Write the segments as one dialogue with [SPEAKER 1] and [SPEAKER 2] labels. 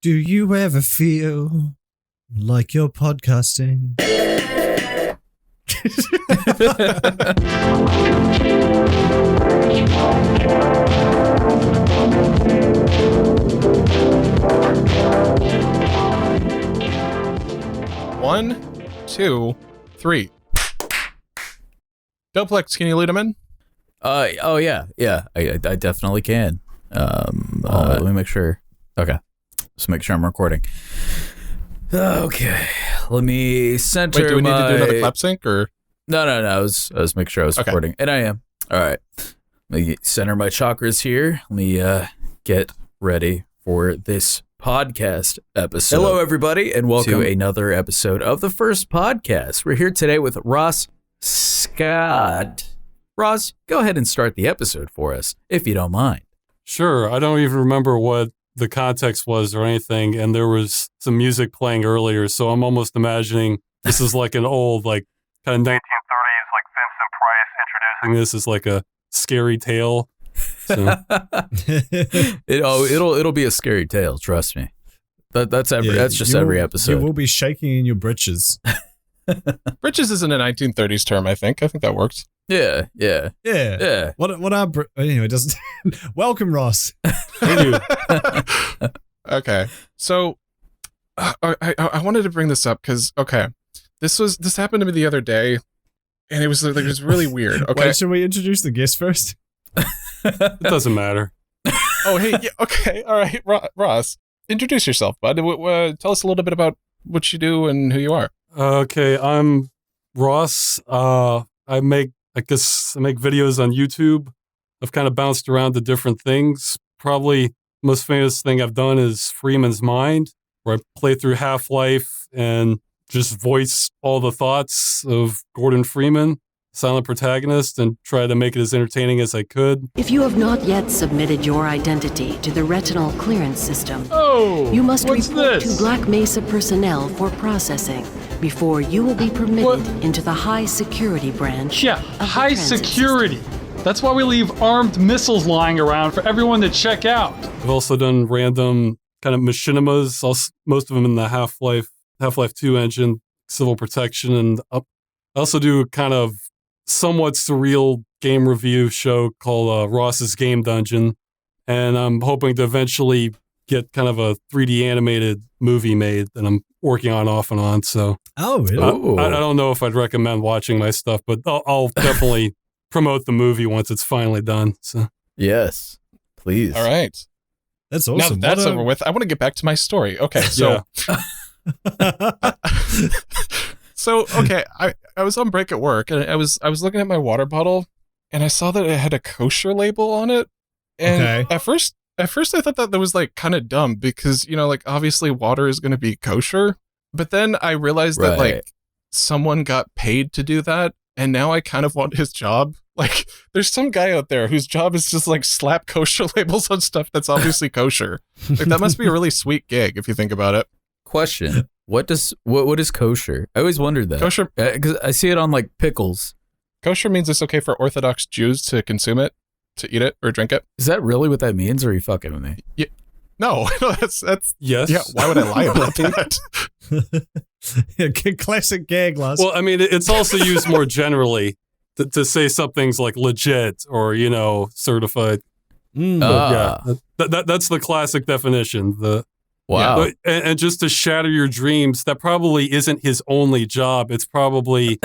[SPEAKER 1] Do you ever feel like you're podcasting?
[SPEAKER 2] One, two, three. Doplex, can you lead him in?
[SPEAKER 3] Oh yeah. I definitely can. Let me make sure. Okay, just make sure I'm recording. Okay, let me center.
[SPEAKER 2] Wait, do we need to do another
[SPEAKER 3] my...
[SPEAKER 2] clap sync or?
[SPEAKER 3] No. I was making sure I was recording, and I am. All right, let me center my chakras here. Let me get ready for this podcast episode. Hello, everybody, and welcome to another episode of the First Podcast. We're here today with Ross Scott. Ross, go ahead and start the episode for us, if you don't mind.
[SPEAKER 4] Sure. I don't even remember what the context was or anything, and there was some music playing earlier, so I'm almost imagining this is like an old, like, kind of 1930s, like Vincent Price introducing this as like a scary tale. So.
[SPEAKER 3] It'll be a scary tale, trust me. That's just every episode.
[SPEAKER 1] You will be shaking in your britches.
[SPEAKER 2] Britches isn't a 1930s term, I think. I think that works.
[SPEAKER 3] Yeah.
[SPEAKER 1] What are anyway? Doesn't. Welcome, Ross.
[SPEAKER 4] Thank you.
[SPEAKER 2] Okay, so I wanted to bring this up because this happened to me the other day, and it was really weird. Okay,
[SPEAKER 1] wait, should we introduce the guest first?
[SPEAKER 4] It doesn't matter.
[SPEAKER 2] Oh, hey, yeah, okay, all right, Ross, introduce yourself, bud. Tell us a little bit about what you do and who you are.
[SPEAKER 4] Okay, I'm Ross. I make videos on YouTube. I've kind of bounced around to different things. Probably the most famous thing I've done is Freeman's Mind, where I play through Half-Life and just voice all the thoughts of Gordon Freeman, silent protagonist, and try to make it as entertaining as I could.
[SPEAKER 5] If you have not yet submitted your identity to the retinal clearance system, you must report to Black Mesa personnel for processing before you will be permitted into the high security branch.
[SPEAKER 6] Yeah, high security. System. That's why we leave armed missiles lying around for everyone to check out.
[SPEAKER 4] I've also done random kind of machinimas, most of them in the Half-Life 2 engine, Civil Protection, and I also do kind of somewhat surreal game review show called Ross's Game Dungeon, and I'm hoping to eventually get kind of a 3D animated movie made that I'm working on off and on. So,
[SPEAKER 1] really?
[SPEAKER 4] I don't know if I'd recommend watching my stuff, but I'll definitely promote the movie once it's finally done. So,
[SPEAKER 3] yes, please.
[SPEAKER 2] All right,
[SPEAKER 1] that's awesome.
[SPEAKER 2] Now that that's over with, I want to get back to my story. Okay, so. So, okay, I was on break at work, and I was looking at my water bottle, and I saw that it had a kosher label on it. And at first I thought that was like kind of dumb because, like obviously water is going to be kosher. But then I realized that like someone got paid to do that, and now I kind of want his job. Like there's some guy out there whose job is just like slap kosher labels on stuff that's obviously kosher. Like that must be a really sweet gig if you think about it.
[SPEAKER 3] Question. What is kosher? I always wondered that.
[SPEAKER 2] Kosher,
[SPEAKER 3] because I see it on like pickles.
[SPEAKER 2] Kosher means it's okay for Orthodox Jews to consume it, to eat it or drink it.
[SPEAKER 3] Is that really what that means, or are you fucking with me?
[SPEAKER 2] Yeah. No, that's
[SPEAKER 4] yes.
[SPEAKER 2] Yeah, why would I lie about that?
[SPEAKER 1] Classic gag, Lars.
[SPEAKER 4] Well, I mean, it's also used more generally to say something's like legit or certified. But yeah, that's the classic definition.
[SPEAKER 3] Wow.
[SPEAKER 4] And just to shatter your dreams, that probably isn't his only job. It's probably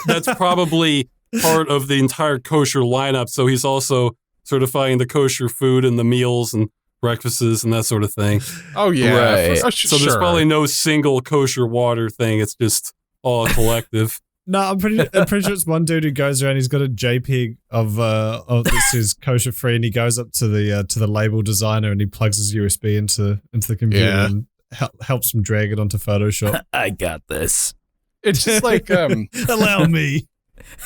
[SPEAKER 4] that's probably part of the entire kosher lineup. So he's also certifying the kosher food and the meals and breakfasts and that sort of thing.
[SPEAKER 2] Oh yeah.
[SPEAKER 3] Right.
[SPEAKER 4] So there's probably no single kosher water thing. It's just all a collective.
[SPEAKER 1] No, I'm pretty sure it's one dude who goes around. He's got a JPEG of that says kosher free, and he goes up to the label designer and he plugs his USB into the computer and helps him drag it onto Photoshop.
[SPEAKER 3] I got this.
[SPEAKER 2] It's just like
[SPEAKER 1] allow me.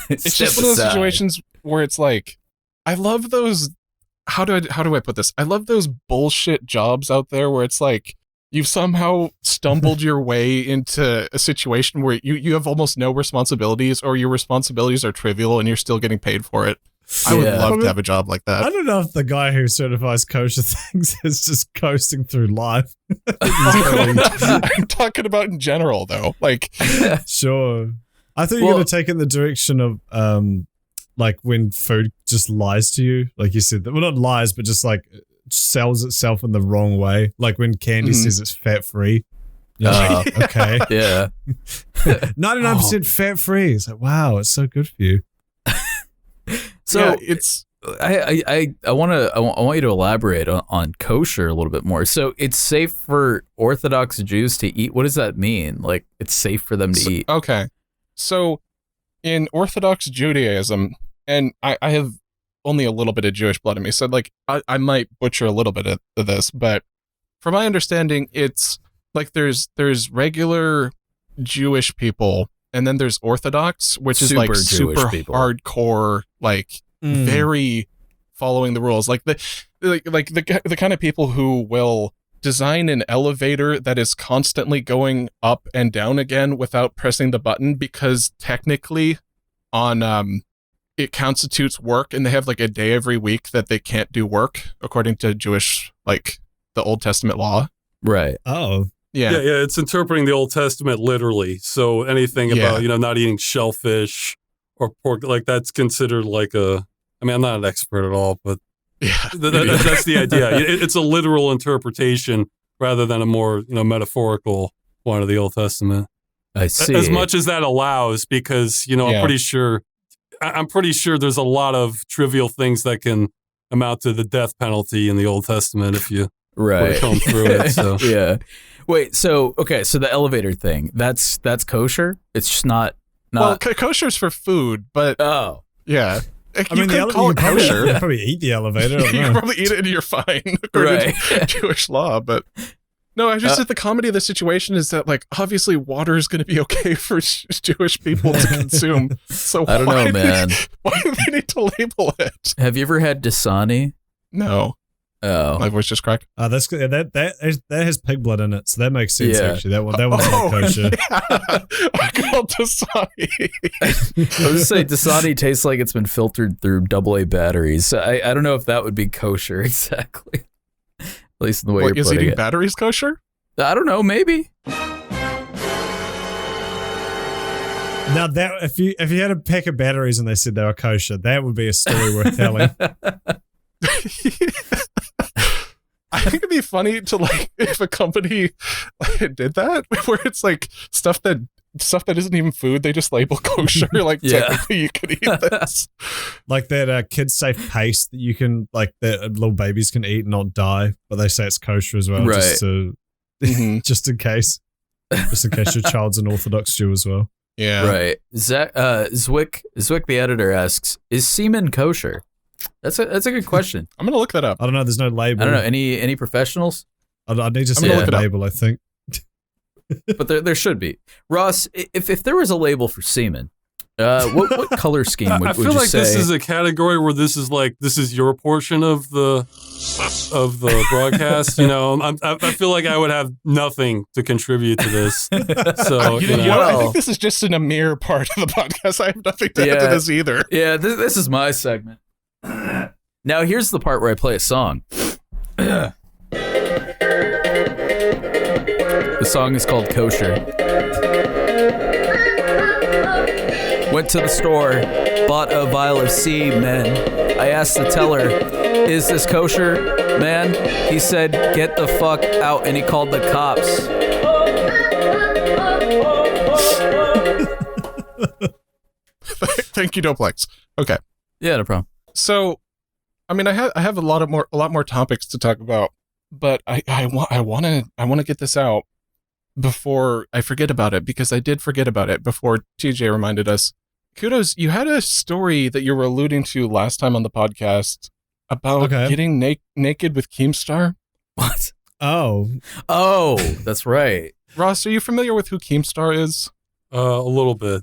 [SPEAKER 2] It's just one of those situations where it's like, I love those. How do I put this? I love those bullshit jobs out there where it's like, you've somehow stumbled your way into a situation where you have almost no responsibilities, or your responsibilities are trivial and you're still getting paid for it. I would love to have a job like that.
[SPEAKER 1] I don't know if the guy who certifies kosher things is just coasting through life.
[SPEAKER 2] I'm talking about in general, though. Like,
[SPEAKER 1] sure. I thought you were going to take it in the direction of, like when food just lies to you, like you said. Well, not lies, but just like sells itself in the wrong way. Like when candy says it's fat free. Okay.
[SPEAKER 3] Yeah.
[SPEAKER 1] 99% fat free. It's like, wow, it's so good for you.
[SPEAKER 3] So it's I want you to elaborate on kosher a little bit more. So it's safe for Orthodox Jews to eat. What does that mean? Like it's safe for them to eat.
[SPEAKER 2] Okay. So in Orthodox Judaism, and I have only a little bit of Jewish blood in me, so like I might butcher a little bit of this, but from my understanding, it's like there's regular Jewish people, and then there's Orthodox, which is like super hardcore, like very following the rules, like the kind of people who will design an elevator that is constantly going up and down again without pressing the button, because technically on it constitutes work, and they have like a day every week that they can't do work according to Jewish, like the Old Testament law.
[SPEAKER 3] Right.
[SPEAKER 1] Oh.
[SPEAKER 4] Yeah, it's interpreting the Old Testament literally. So anything about, not eating shellfish or pork, like that's considered like I mean, I'm not an expert at all, but that's the idea. It's a literal interpretation rather than a more, metaphorical one of the Old Testament.
[SPEAKER 3] I see.
[SPEAKER 4] As much as that allows, because, I'm pretty sure there's a lot of trivial things that can amount to the death penalty in the Old Testament if you come through it. So.
[SPEAKER 3] Yeah. Wait, so the elevator thing, that's kosher? It's just not
[SPEAKER 2] well, kosher's for food, but yeah.
[SPEAKER 1] I mean, you could kosher. You probably eat the elevator.
[SPEAKER 2] You can probably eat it and you're fine according to Jewish law. But no, I just said the comedy of the situation is that, like, obviously water is going to be okay for Jewish people to consume. So
[SPEAKER 3] I don't know, man.
[SPEAKER 2] Why do they need to label it?
[SPEAKER 3] Have you ever had Dasani?
[SPEAKER 2] No.
[SPEAKER 3] Oh,
[SPEAKER 2] my voice just cracked.
[SPEAKER 1] That's good. That has pig blood in it, so that makes sense. Actually, that one's not kosher.
[SPEAKER 2] I called Dasani.
[SPEAKER 3] I was just saying, Dasani tastes like it's been filtered through AA batteries. I don't know if that would be kosher exactly. At least in the way you're putting it.
[SPEAKER 2] Is eating batteries kosher?
[SPEAKER 3] I don't know. Maybe.
[SPEAKER 1] Now that if you had a pack of batteries and they said they were kosher, that would be a story worth telling.
[SPEAKER 2] I think it'd be funny to, like, if a company did that, where it's like stuff that isn't even food, they just label kosher. Like, technically you could eat this.
[SPEAKER 1] Like that kid safe paste that you can, like, that little babies can eat and not die, but they say it's kosher as well,
[SPEAKER 3] right?
[SPEAKER 1] Just in case your child's an Orthodox Jew as well.
[SPEAKER 2] Yeah,
[SPEAKER 3] right. Zwick the editor asks, is semen kosher? That's a good question.
[SPEAKER 2] I'm gonna look that up.
[SPEAKER 1] I don't know. There's no label.
[SPEAKER 3] I don't know. Any professionals?
[SPEAKER 1] I need to see a label. I think,
[SPEAKER 3] but there should be. Ross, if there was a label for semen, what color scheme would you say? I feel like
[SPEAKER 4] this is a category where this is your portion of the broadcast. I feel like I would have nothing to contribute to this. So
[SPEAKER 2] I think this is just an Amir part of the podcast. I have nothing to add to this either.
[SPEAKER 3] Yeah, this is my segment. Now here's the part where I play a song. The song is called Kosher. Went to the store, bought a vial of semen. I asked the teller, is this kosher, man? He said, get the fuck out, and he called the cops.
[SPEAKER 2] Thank you, Doplex. Okay.
[SPEAKER 3] Yeah, no problem.
[SPEAKER 2] So, I mean, I have a lot more topics to talk about, but I want to get this out before I forget about it, because I did forget about it before TJ reminded us. Kudos, you had a story that you were alluding to last time on the podcast about getting naked with Keemstar.
[SPEAKER 3] What?
[SPEAKER 1] Oh,
[SPEAKER 3] that's right.
[SPEAKER 2] Ross, are you familiar with who Keemstar is?
[SPEAKER 4] A little bit.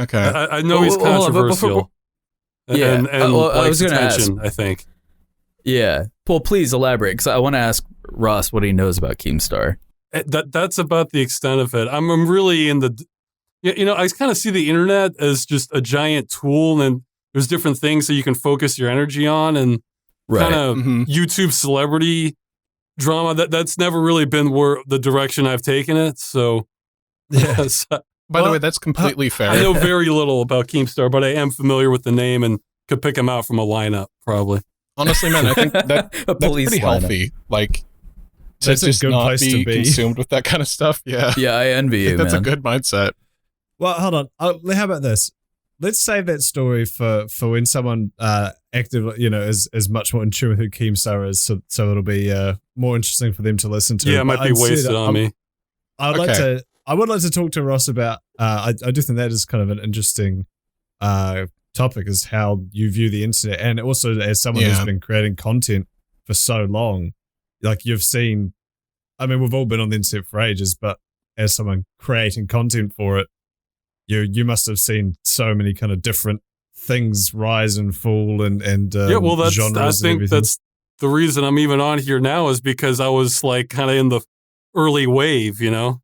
[SPEAKER 2] Okay.
[SPEAKER 4] I know he's controversial. And I was going to ask, I think.
[SPEAKER 3] Yeah. Well, please elaborate, because I want to ask Ross what he knows about Keemstar.
[SPEAKER 4] That's about the extent of it. I'm really in the, I kind of see the internet as just a giant tool, and there's different things that you can focus your energy on, and kind of YouTube celebrity drama that's never really been the direction I've taken it. So, yes.
[SPEAKER 2] By the way, that's completely fair.
[SPEAKER 4] I know very little about Keemstar, but I am familiar with the name and could pick him out from a lineup, probably.
[SPEAKER 2] Honestly, man, I think that's pretty healthy. Like,
[SPEAKER 1] that's
[SPEAKER 2] just
[SPEAKER 1] a good
[SPEAKER 2] not
[SPEAKER 1] place to be
[SPEAKER 2] consumed with that kind of stuff. Yeah,
[SPEAKER 3] I envy you,
[SPEAKER 2] that's
[SPEAKER 3] man.
[SPEAKER 2] a good mindset.
[SPEAKER 1] Well, hold on. How about this? Let's save that story for when someone actively, is much more in tune with who Keemstar is, so it'll be more interesting for them to listen to.
[SPEAKER 4] Yeah, it might be wasted on me.
[SPEAKER 1] I would like to talk to Ross about. I do think that is kind of an interesting topic, is how you view the internet, and also as someone who's been creating content for so long, like you've seen. I mean, we've all been on the internet for ages, but as someone creating content for it, you must have seen so many kind of different things rise and fall and genres.
[SPEAKER 4] I think that's the reason I'm even on here now, is because I was like kind of in the early wave, and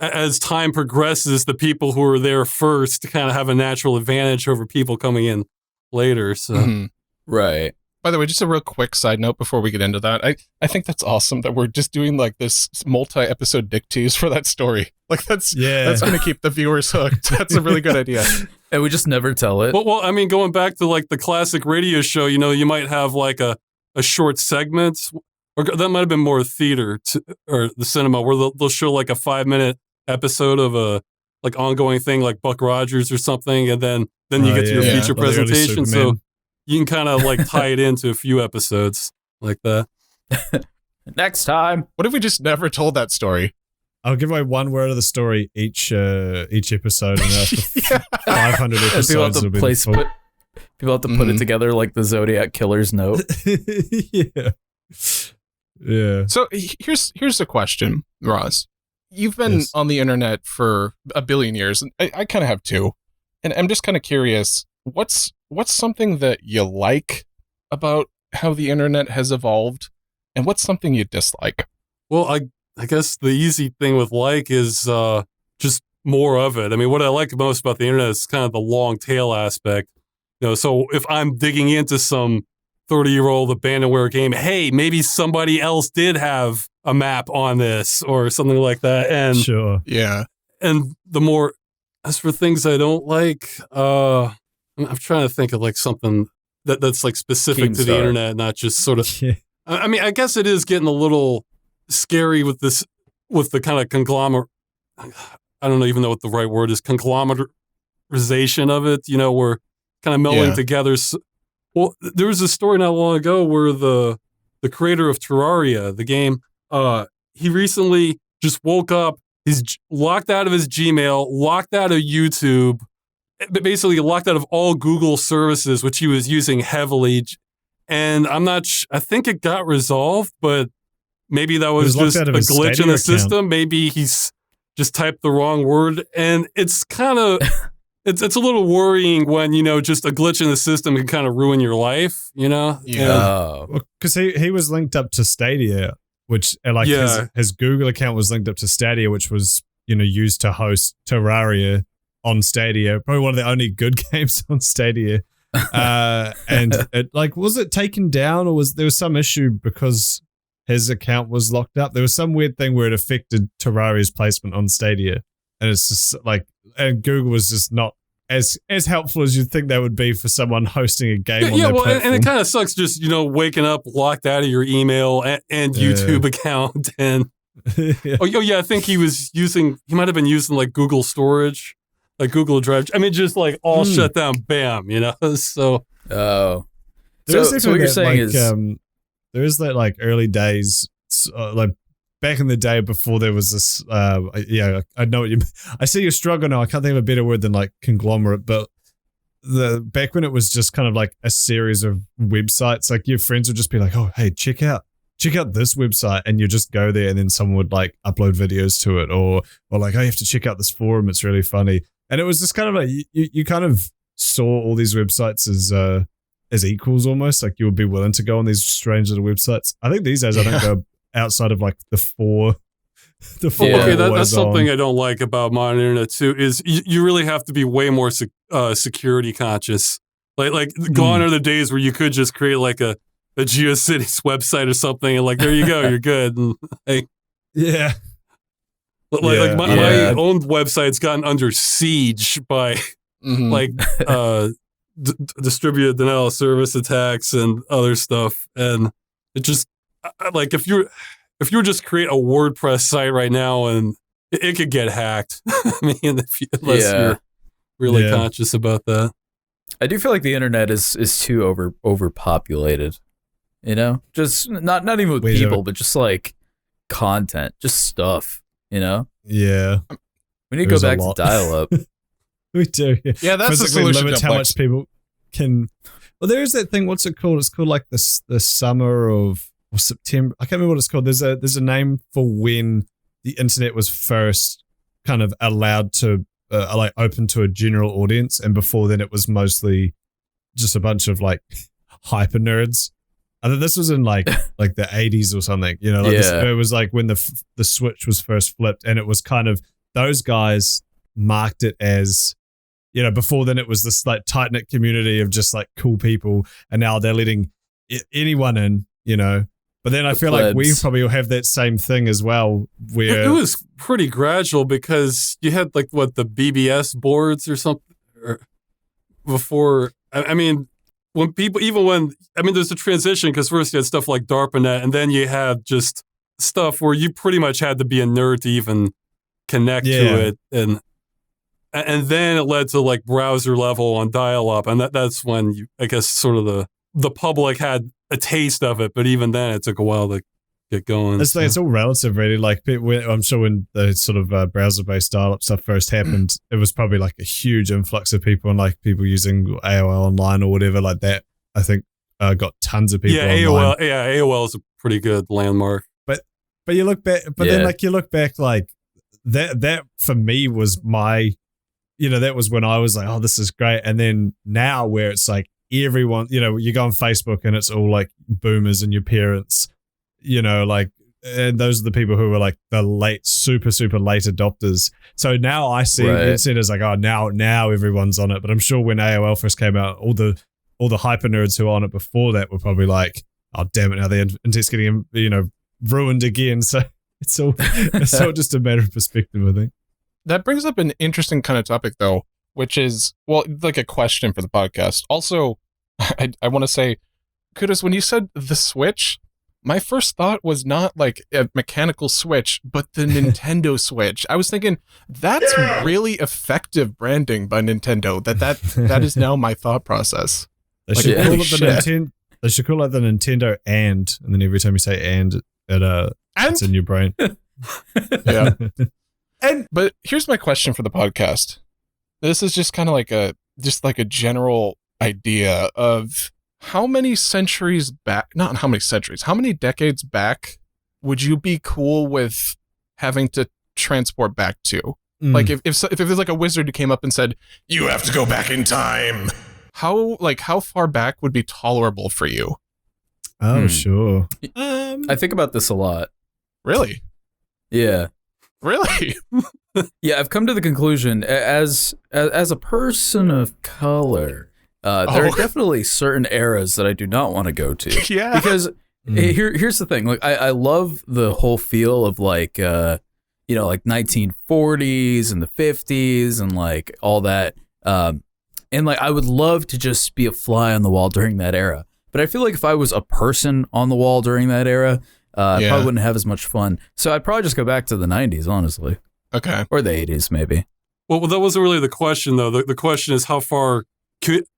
[SPEAKER 4] as time progresses, the people who are there first kind of have a natural advantage over people coming in later. So
[SPEAKER 3] right.
[SPEAKER 2] By the way, just a real quick side note before we get into that. I think that's awesome that we're just doing like this multi-episode dick tease for that story. Like that's going to keep the viewers hooked. That's a really good idea.
[SPEAKER 3] And we just never tell it.
[SPEAKER 4] Well, I mean, going back to like the classic radio show, you might have like a short segment, or that might have been more theater or the cinema, where they'll show like a 5-minute episode of a like ongoing thing like Buck Rogers or something, and then you get to your feature presentation. So you can kind of like tie it into a few episodes like that.
[SPEAKER 3] Next time.
[SPEAKER 2] What if we just never told that story?
[SPEAKER 1] I'll give away one word of the story each episode, and after 500 episodes, it'll be full.
[SPEAKER 3] People have to put it together like the Zodiac Killer's note.
[SPEAKER 1] Yeah.
[SPEAKER 2] So here's a question, Ross. You've been on the internet for a billion years, and I kind of have too. And I'm just kind of curious, what's something that you like about how the internet has evolved, and what's something you dislike?
[SPEAKER 4] Well, I guess the easy thing with like is just more of it. I mean, what I like most about the internet is kind of the long tail aspect. So if I'm digging into some 30-year-old abandonware game, hey, maybe somebody else did have a map on this or something like that. And
[SPEAKER 1] sure.
[SPEAKER 2] Yeah.
[SPEAKER 4] And the more, as for things I don't like, I'm trying to think of like something that's like specific to the internet, not just sort of, I mean, I guess it is getting a little scary with the kind of conglomerate, I don't even know what the right word is, conglomerization of it, we're kind of melding together. Well, there was a story not long ago where the creator of Terraria, the game, he recently just woke up, he's locked out of his Gmail, locked out of YouTube, basically locked out of all Google services, which he was using heavily. And I'm not I think it got resolved, but maybe that was just a glitch in the system. Maybe he's just typed the wrong word. And it's kind of, it's a little worrying when, just a glitch in the system can kind of ruin your life,
[SPEAKER 1] Yeah. Because he was linked up to Stadia, which his Google account was linked up to Stadia, which was, used to host Terraria on Stadia. Probably one of the only good games on Stadia. And it was it taken down, or there was some issue because his account was locked up? There was some weird thing where it affected Terraria's placement on Stadia. And it's just and Google was just not as helpful as you'd think they would be for someone hosting a game on their platform.
[SPEAKER 4] And it kind of sucks just, waking up locked out of your email and YouTube account. And I think he might have been using like Google storage, like Google Drive. I mean, just like all shut down, bam, so.
[SPEAKER 3] Oh. So what you're saying is.
[SPEAKER 1] There is that like early days, like back in the day before there was this, I know what you mean. I see you're struggling now. I can't think of a better word than like conglomerate, but back when it was just kind of like a series of websites, like your friends would just be like, oh, hey, check out this website, and you just go there and then someone would like upload videos to it, or like, oh, you have to check out this forum. It's really funny. And it was just kind of like, you kind of saw all these websites as equals almost, like you would be willing to go on these strange little websites. I think these days I don't go outside of like the 4
[SPEAKER 4] Okay, that's something I don't like about modern internet too. Is you really have to be way more security conscious. Like gone are the days where you could just create like a GeoCities website or something, and like there you go, you're good. And like,
[SPEAKER 1] yeah.
[SPEAKER 4] Like my own website's gotten under siege by like distributed denial of service attacks and other stuff, and it just like if you just create a WordPress site right now and it could get hacked. I mean, unless you're really conscious about that.
[SPEAKER 3] I do feel like the internet is too overpopulated. You know, just not even with people, but just like content, just stuff. You know?
[SPEAKER 1] Yeah.
[SPEAKER 3] We need to go back to dial-up.
[SPEAKER 1] We do.
[SPEAKER 2] Yeah, that's the solution.
[SPEAKER 1] Limit how much people can. Well, there is that thing. What's it called? It's called like the summer of September. I can't remember what it's called. There's a name for when the internet was first kind of allowed to like open to a general audience, and before then it was mostly just a bunch of like hyper nerds. I think this was in like the 80s or something, you know, like it was like when the switch was first flipped, and it was kind of those guys marked it as, you know, before then it was this like tight knit community of just like cool people, and now they're letting anyone in, you know. But then I feel like we probably will have that same thing as well, where
[SPEAKER 4] it was pretty gradual because you had like the BBS boards or something before. I mean. There's a transition because first you had stuff like DARPANET, and then you had just stuff where you pretty much had to be a nerd to even connect to it, and then it led to like browser level on dial-up, and that's when I guess sort of the public had a taste of it, but even then it took a while to get going.
[SPEAKER 1] It's all relative, really. Like I'm sure when the sort of browser-based dial-up stuff first happened, it was probably like a huge influx of people, and like people using AOL Online or whatever like that. I think got tons of people.
[SPEAKER 4] AOL. Yeah, AOL is a pretty good landmark.
[SPEAKER 1] But you look back, then like you look back, like that for me was my, you know, that was when I was like, oh, this is great. And then now where it's like everyone, you know, you go on Facebook and it's all like boomers and your parents. You know, like, and those are the people who were like the super late adopters. So now I see it as like, oh, now everyone's on it. But I'm sure when AOL first came out, all the hyper nerds who were on it before that were probably like, oh, damn it, now the internet's getting, you know, ruined again. So it's all just a matter of perspective, I think.
[SPEAKER 2] That brings up an interesting kind of topic, though, which is, well, like a question for the podcast. Also, I want to say, Kudos, when you said the Switch, my first thought was not like a mechanical switch, but the Nintendo Switch. I was thinking that's really effective branding by Nintendo. That is now my thought process.
[SPEAKER 1] They should call it the Nintendo and then every time you say and it's in your brain.
[SPEAKER 2] Yeah. But here's my question for the podcast. This is just kind of like a general idea of how many centuries back, not how many centuries, how many decades back would you be cool with having to transport back to? Like if there's like a wizard who came up and said, you have to go back in time. How far back would be tolerable for you?
[SPEAKER 1] Oh, sure.
[SPEAKER 3] I think about this a lot.
[SPEAKER 2] Really?
[SPEAKER 3] Yeah.
[SPEAKER 2] Really?
[SPEAKER 3] Yeah, I've come to the conclusion as a person of color, there are definitely certain eras that I do not want to go to.
[SPEAKER 2] Yeah.
[SPEAKER 3] Because here's the thing. Like I love the whole feel of like you know, like 1940s and the 50s and like all that. And like I would love to just be a fly on the wall during that era. But I feel like if I was a person on the wall during that era, I probably wouldn't have as much fun. So I'd probably just go back to the 90s, honestly.
[SPEAKER 2] Okay.
[SPEAKER 3] Or the 80s, maybe.
[SPEAKER 4] Well, that wasn't really the question, though. The question is how far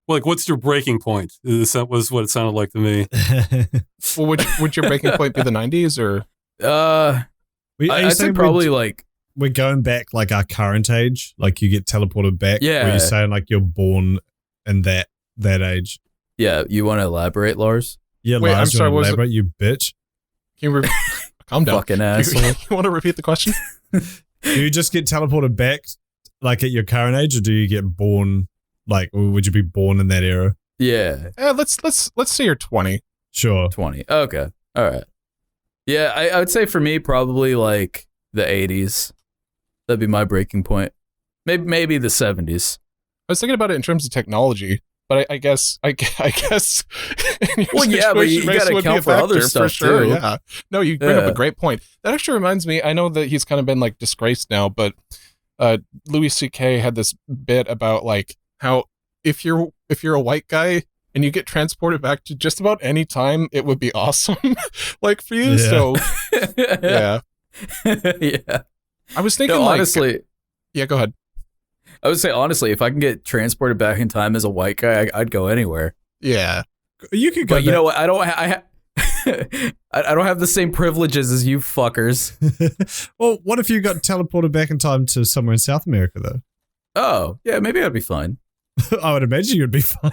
[SPEAKER 4] what's your breaking point? That was what it sounded like to me.
[SPEAKER 2] Well, would your breaking point be the 90s or?
[SPEAKER 3] I'd say probably like
[SPEAKER 1] we're going back like our current age. Like you get teleported back.
[SPEAKER 3] Yeah.
[SPEAKER 1] Where you're saying like you're born in that age.
[SPEAKER 3] Yeah. You want to elaborate, Lars?
[SPEAKER 1] Yeah,
[SPEAKER 2] wait,
[SPEAKER 1] Lars,
[SPEAKER 2] I'm sorry.
[SPEAKER 1] Elaborate, you bitch.
[SPEAKER 2] Can you calm down?
[SPEAKER 3] Fucking asshole.
[SPEAKER 2] You want to repeat the question?
[SPEAKER 1] Do you just get teleported back like at your current age, or do you get born? Like, would you be born in that era?
[SPEAKER 3] Yeah.
[SPEAKER 2] Let's say you're 20.
[SPEAKER 1] Sure.
[SPEAKER 3] 20. Okay. All right. Yeah, I would say for me probably like the 80s. That'd be my breaking point. Maybe the 70s.
[SPEAKER 2] I was thinking about it in terms of technology, but I guess.
[SPEAKER 3] Well, yeah, but you got to account for other stuff
[SPEAKER 2] for sure,
[SPEAKER 3] too.
[SPEAKER 2] Yeah. No, you bring up a great point. That actually reminds me. I know that he's kind of been like disgraced now, but Louis C.K. had this bit about like how if you're a white guy and you get transported back to just about any time, it would be awesome, like for you. Yeah. So, yeah,
[SPEAKER 3] yeah.
[SPEAKER 2] I was thinking,
[SPEAKER 3] honestly.
[SPEAKER 2] Yeah, go ahead.
[SPEAKER 3] I would say honestly, if I can get transported back in time as a white guy, I'd go anywhere.
[SPEAKER 2] Yeah,
[SPEAKER 1] you could go.
[SPEAKER 3] But you know what? I don't have the same privileges as you fuckers.
[SPEAKER 1] Well, what if you got teleported back in time to somewhere in South America, though?
[SPEAKER 3] Oh, yeah, maybe I'd be fine.
[SPEAKER 1] I would imagine you'd be fine.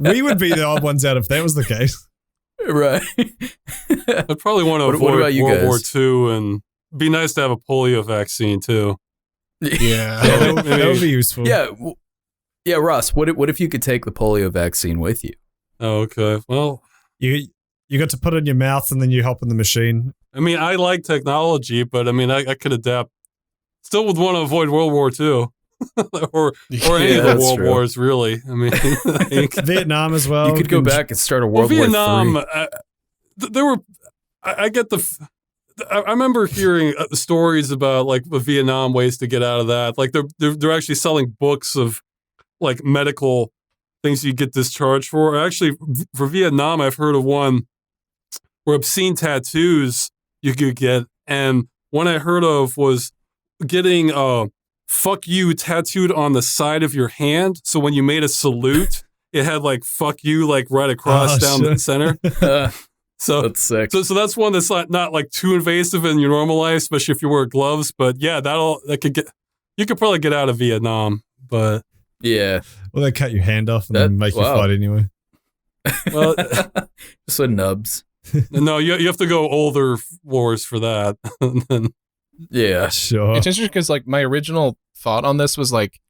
[SPEAKER 1] We would be the odd ones out if that was the case.
[SPEAKER 3] Right.
[SPEAKER 4] I'd probably want to avoid World War II, and be nice to have a polio vaccine too.
[SPEAKER 2] Yeah,
[SPEAKER 1] that would be useful.
[SPEAKER 3] Yeah, Ross. What if you could take the polio vaccine with you?
[SPEAKER 4] Oh, okay. Well,
[SPEAKER 1] you got to put it in your mouth and then you hop in the machine.
[SPEAKER 4] I mean, I like technology, but I mean, I could adapt. Still would want to avoid World War II. or any of the world wars, really. I mean,
[SPEAKER 1] Vietnam as well.
[SPEAKER 3] You could go back and start a World War
[SPEAKER 4] Vietnam, I remember hearing stories about like the Vietnam ways to get out of that. Like they're actually selling books of like medical things you get discharged for. Actually, for Vietnam, I've heard of one where obscene tattoos you could get, and one I heard of was getting fuck you tattooed on the side of your hand. So when you made a salute, it had like fuck you like right across down the center. So
[SPEAKER 3] that's sick.
[SPEAKER 4] So that's one that's not like too invasive in your normal life, especially if you wear gloves. But yeah, you could probably get out of Vietnam. But
[SPEAKER 3] yeah,
[SPEAKER 1] well, they cut your hand off and then make you fight anyway.
[SPEAKER 4] Well,
[SPEAKER 3] just with nubs.
[SPEAKER 4] No, you have to go older wars for that.
[SPEAKER 3] Yeah,
[SPEAKER 1] sure.
[SPEAKER 2] It's interesting because like my original thought on this was like,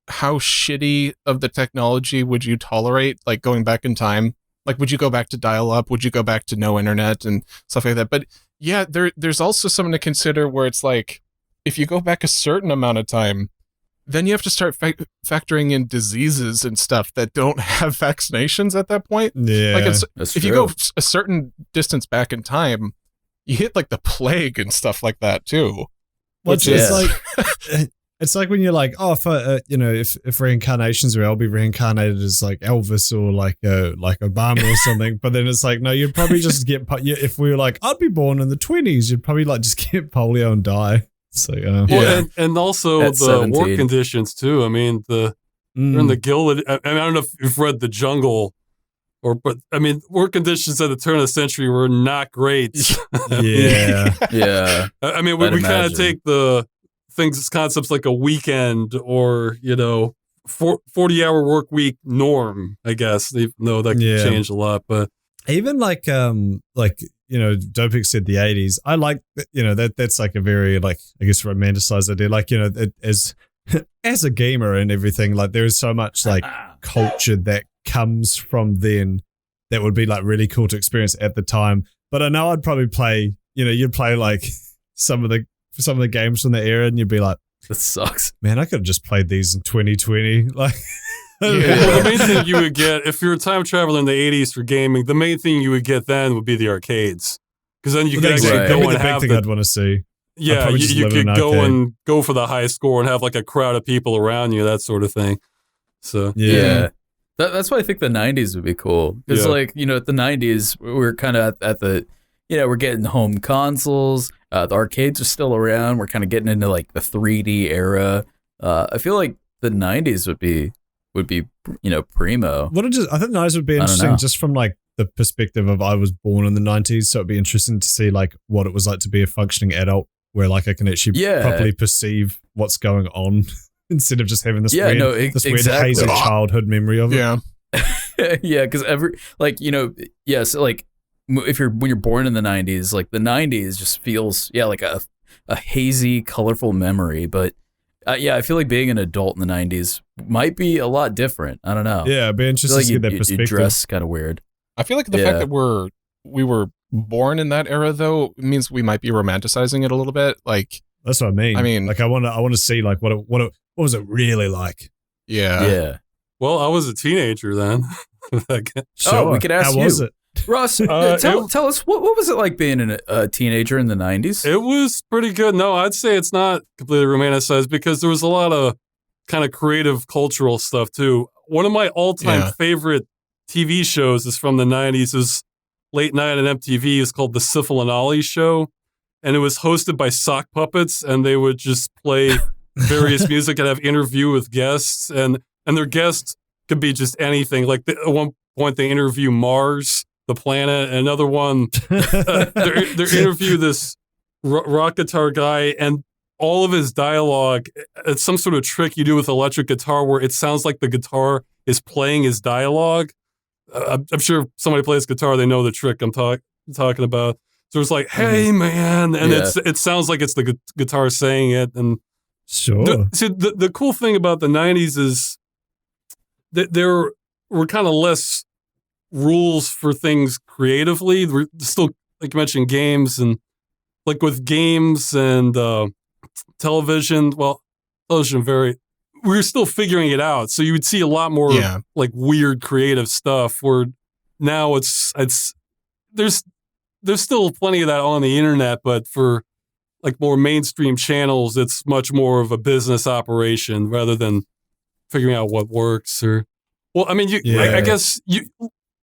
[SPEAKER 2] how shitty of the technology would you tolerate? Like going back in time, like would you go back to dial up? Would you go back to no internet and stuff like that? But yeah, there's also something to consider where it's like, if you go back a certain amount of time, then you have to start factoring in diseases and stuff that don't have vaccinations at that point.
[SPEAKER 1] Yeah,
[SPEAKER 2] like if you go a certain distance back in time, you hit like the plague and stuff like that too.
[SPEAKER 1] It's like when you're like, oh, if reincarnations are, I'll be reincarnated as like Elvis or like Obama or something. But then it's like, no, you'd probably just get. If we were like, I'd be born in the 20s, you'd probably like just get polio and die. So
[SPEAKER 4] well, and also the 17. Work conditions too. I mean, they're in the Gilded. I don't know if you've read The Jungle. But I mean, work conditions at the turn of the century were not great.
[SPEAKER 1] Yeah.
[SPEAKER 3] Yeah.
[SPEAKER 4] I mean, we kind of take the concepts like a weekend or 40-hour work week norm, I guess. Even though that could change a lot, but
[SPEAKER 1] even like Dopik said the 80s. I like that's like a very like I guess romanticized idea. Like as a gamer and everything, like there is so much like culture that comes from then that would be like really cool to experience at the time. But I know I'd probably play, you'd play like some of the games from the era and you'd be like,
[SPEAKER 3] that sucks.
[SPEAKER 1] Man, I could have just played these in 2020. Like,
[SPEAKER 4] Well, the main thing you would get if you're a time traveler in the 80s for gaming, the main thing you would get then would be the arcades. Because then you could actually go and have
[SPEAKER 1] I'd want to see.
[SPEAKER 4] Yeah, you could go for the high score and have like a crowd of people around you, that sort of thing. So
[SPEAKER 3] yeah. That's why I think the 90s would be cool. Because, at the 90s, we're kind of at the, we're getting home consoles. The arcades are still around. We're kind of getting into, like, the 3D era. I feel like the 90s would be primo.
[SPEAKER 1] I think the 90s would be interesting just from, like, the perspective of I was born in the 90s. So it'd be interesting to see, like, what it was like to be a functioning adult where, like, I can actually properly perceive what's going on. Instead of just having this weird hazy childhood memory of it.
[SPEAKER 2] Yeah.
[SPEAKER 3] Yeah, because so like when you're born in the 90s, like the 90s just feels like a hazy, colorful memory. But I feel like being an adult in the 90s might be a lot different. I don't know.
[SPEAKER 1] Yeah, it'd be interesting to get that perspective.
[SPEAKER 3] You dress kind of weird.
[SPEAKER 2] I feel like the fact that we were born in that era, though, means we might be romanticizing it a little bit. Like,
[SPEAKER 1] that's what I mean. Like, I want to see like what was it really like?
[SPEAKER 2] Yeah.
[SPEAKER 4] Well, I was a teenager then.
[SPEAKER 3] Sure. We could ask you.
[SPEAKER 1] How was it?
[SPEAKER 3] Ross, tell us, what was it like being a teenager in the 90s?
[SPEAKER 4] It was pretty good. No, I'd say it's not completely romanticized because there was a lot of kind of creative cultural stuff too. One of my all-time favorite TV shows is from the 90s. It was late night on MTV. It's called The Syphil and Ollie Show. And it was hosted by sock puppets, and they would just play various music and have interview with guests. And their guests could be just anything. Like at one point, they interview Mars, the planet. Another one, they interview this rock guitar guy, and all of his dialogue, it's some sort of trick you do with electric guitar where it sounds like the guitar is playing his dialogue. I'm sure if somebody plays guitar, they know the trick I'm talking about. So it's like, hey, man. And it sounds like it's the guitar saying it. And
[SPEAKER 1] sure.
[SPEAKER 4] The cool thing about the 90s is that there were kind of less rules for things creatively. We're still, like you mentioned, games, and like with games and television, we're still figuring it out. So you would see a lot more like weird creative stuff, where now it's there's still plenty of that on the internet, but for like more mainstream channels, it's much more of a business operation rather than figuring out what works. Or, well, I mean, I guess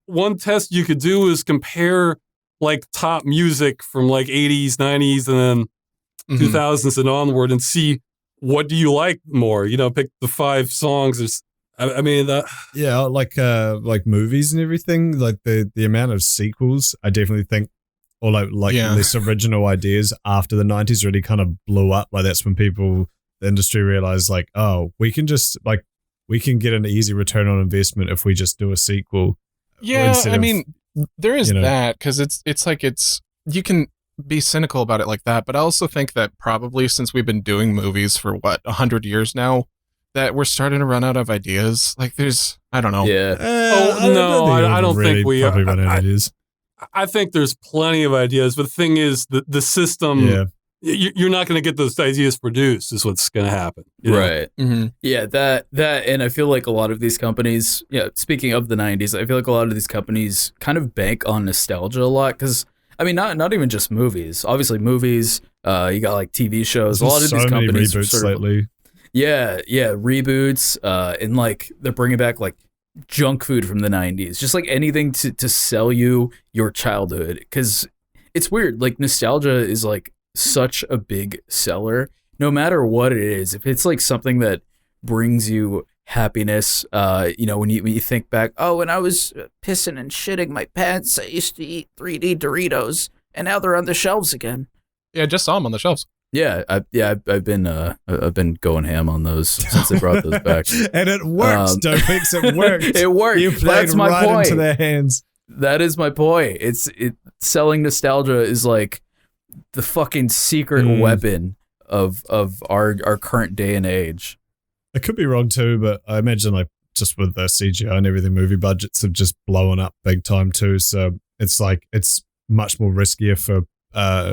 [SPEAKER 4] one test you could do is compare like top music from like 80s, 90s, and then 2000s and onward, and see what do you like more. You know, pick the 5 songs. I mean,
[SPEAKER 1] like movies and everything. Like the amount of sequels, I definitely think. Or less original ideas after the 90s really kind of blew up. Like that's when the industry realized like, oh, we can get an easy return on investment if we just do a sequel.
[SPEAKER 2] Yeah, I mean, there is that, because it's like you can be cynical about it like that, but I also think that probably since we've been doing movies for 100 years now, that we're starting to run out of ideas. Like I don't know.
[SPEAKER 3] Yeah.
[SPEAKER 4] I don't think we
[SPEAKER 1] probably run out of ideas.
[SPEAKER 4] I think there's plenty of ideas, but the thing is, the system, you're not going to get those ideas produced, is what's going to happen.
[SPEAKER 3] Right. Mm-hmm. Yeah, that, and I feel like a lot of these companies, speaking of the 90s, I feel like a lot of these companies kind of bank on nostalgia a lot, because, I mean, not even just movies. Obviously, movies, you got like TV shows. A lot of these companies
[SPEAKER 1] reboots lately.
[SPEAKER 3] Reboots, and like they're bringing back like junk food from the 90s, just like anything to sell you your childhood, because it's weird, like nostalgia is like such a big seller no matter what it is. If it's like something that brings you happiness, when you think back, oh, when I was pissing and shitting my pants, I used to eat 3D Doritos and now they're on the shelves again.
[SPEAKER 2] Yeah, I just saw them on the shelves.
[SPEAKER 3] I've been going ham on those since they brought those back,
[SPEAKER 1] and it works. It worked.
[SPEAKER 3] It worked.
[SPEAKER 1] You played
[SPEAKER 3] That's my
[SPEAKER 1] right
[SPEAKER 3] point.
[SPEAKER 1] into their hands.
[SPEAKER 3] That is my point. Selling nostalgia is like the fucking secret weapon of our current day and age.
[SPEAKER 1] I could be wrong too, but I imagine like just with the CGI and everything, movie budgets have just blown up big time too. So it's like it's much more riskier for